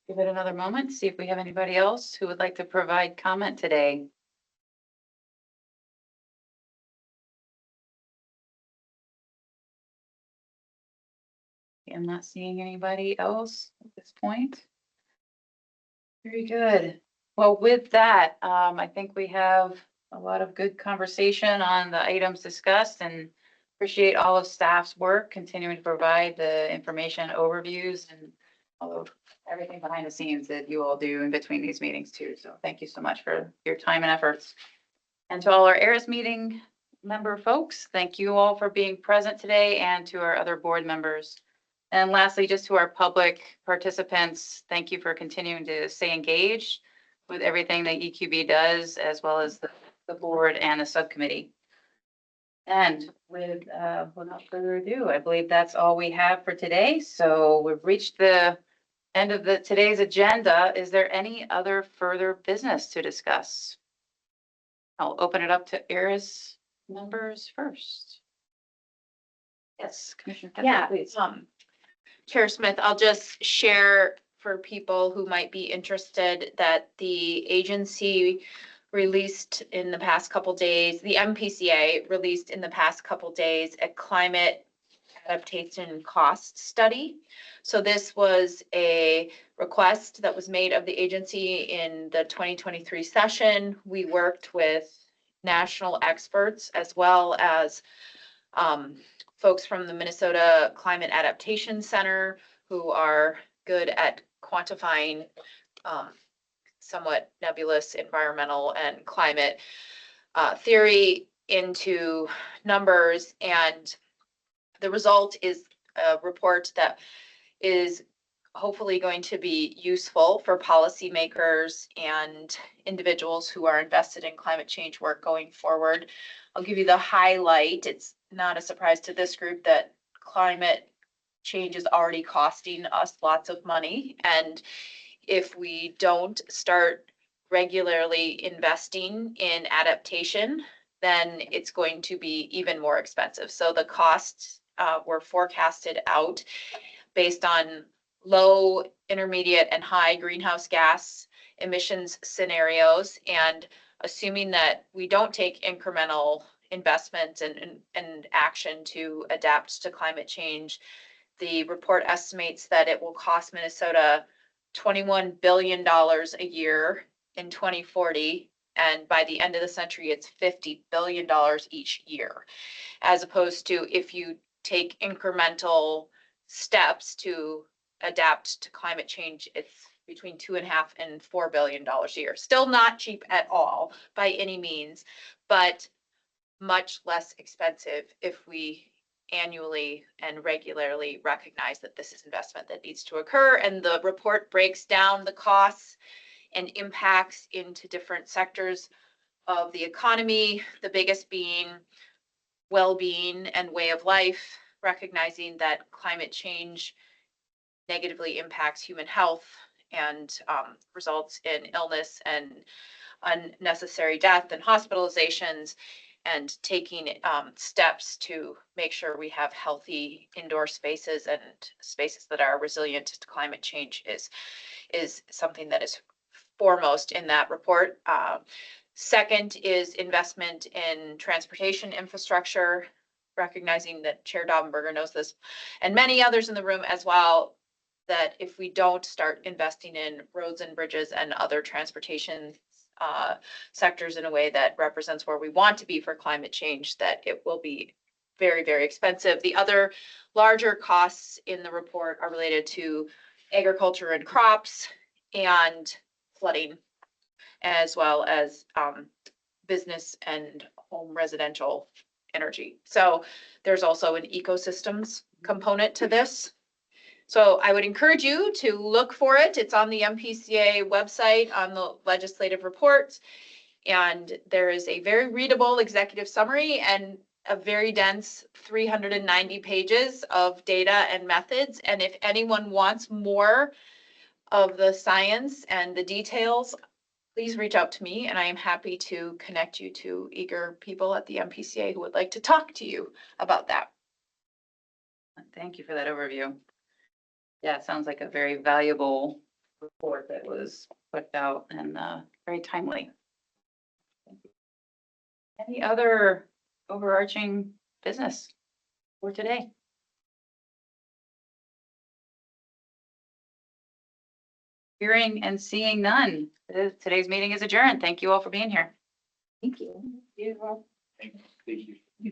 Speaker 8: give it another moment, see if we have anybody else who would like to provide comment today. I'm not seeing anybody else at this point. Very good. Well, with that, I think we have a lot of good conversation on the items discussed and appreciate all of staff's work, continuing to provide the information overviews and all of everything behind the scenes that you all do in between these meetings too. So thank you so much for your time and efforts. And to all our ERIS meeting member folks, thank you all for being present today, and to our other board members. And lastly, just to our public participants, thank you for continuing to stay engaged with everything that EQB does, as well as the board and the subcommittee. And without further ado, I believe that's all we have for today. So we've reached the end of today's agenda. Is there any other further business to discuss? I'll open it up to ERIS members first. Yes, Commissioner Kessler,
Speaker 4: Yeah,
Speaker 8: please.
Speaker 4: Chair Smith, I'll just share for people who might be interested that the agency released in the past couple days, the MPCA released in the past couple days a climate adaptation cost study. So this was a request that was made of the agency in the 2023 session. We worked with national experts as well as folks from the Minnesota Climate Adaptation Center who are good at quantifying somewhat nebulous environmental and climate theory into numbers. And the result is a report that is hopefully going to be useful for policymakers and individuals who are invested in climate change work going forward. I'll give you the highlight. It's not a surprise to this group that climate change is already costing us lots of money. And if we don't start regularly investing in adaptation, then it's going to be even more expensive. So the costs were forecasted out based on low, intermediate, and high greenhouse gas emissions scenarios. And assuming that we don't take incremental investment and action to adapt to climate change, the report estimates that it will cost Minnesota $21 billion a year in 2040. And by the end of the century, it's $50 billion each year, as opposed to if you take incremental steps to adapt to climate change, it's between $2.5 and $4 billion a year. Still not cheap at all by any means, but much less expensive if we annually and regularly recognize that this is investment that needs to occur. And the report breaks down the costs and impacts into different sectors of the economy, the biggest being well-being and way of life, recognizing that climate change negatively impacts human health and results in illness and unnecessary death and hospitalizations, and taking steps to make sure we have healthy indoor spaces and spaces that are resilient to climate change is something that is foremost in that report. Second is investment in transportation infrastructure, recognizing that Chair Daubenberger knows this, and many others in the room as well, that if we don't start investing in roads and bridges and other transportation sectors in a way that represents where we want to be for climate change, that it will be very, very expensive. The other larger costs in the report are related to agriculture and crops and flooding, as well as business and home residential energy. So there's also an ecosystems component to this. So I would encourage you to look for it. It's on the MPCA website on the legislative reports. And there is a very readable executive summary and a very dense 390 pages of data and methods. And if anyone wants more of the science and the details, please reach out to me, and I am happy to connect you to eager people at the MPCA who would like to talk to you about that.
Speaker 8: Thank you for that overview. Yeah, it sounds like a very valuable report that was put out and very timely. Any other overarching business for today? Hearing and seeing none. Today's meeting is adjourned. Thank you all for being here.
Speaker 4: Thank you.
Speaker 3: Thank you.
Speaker 8: You know.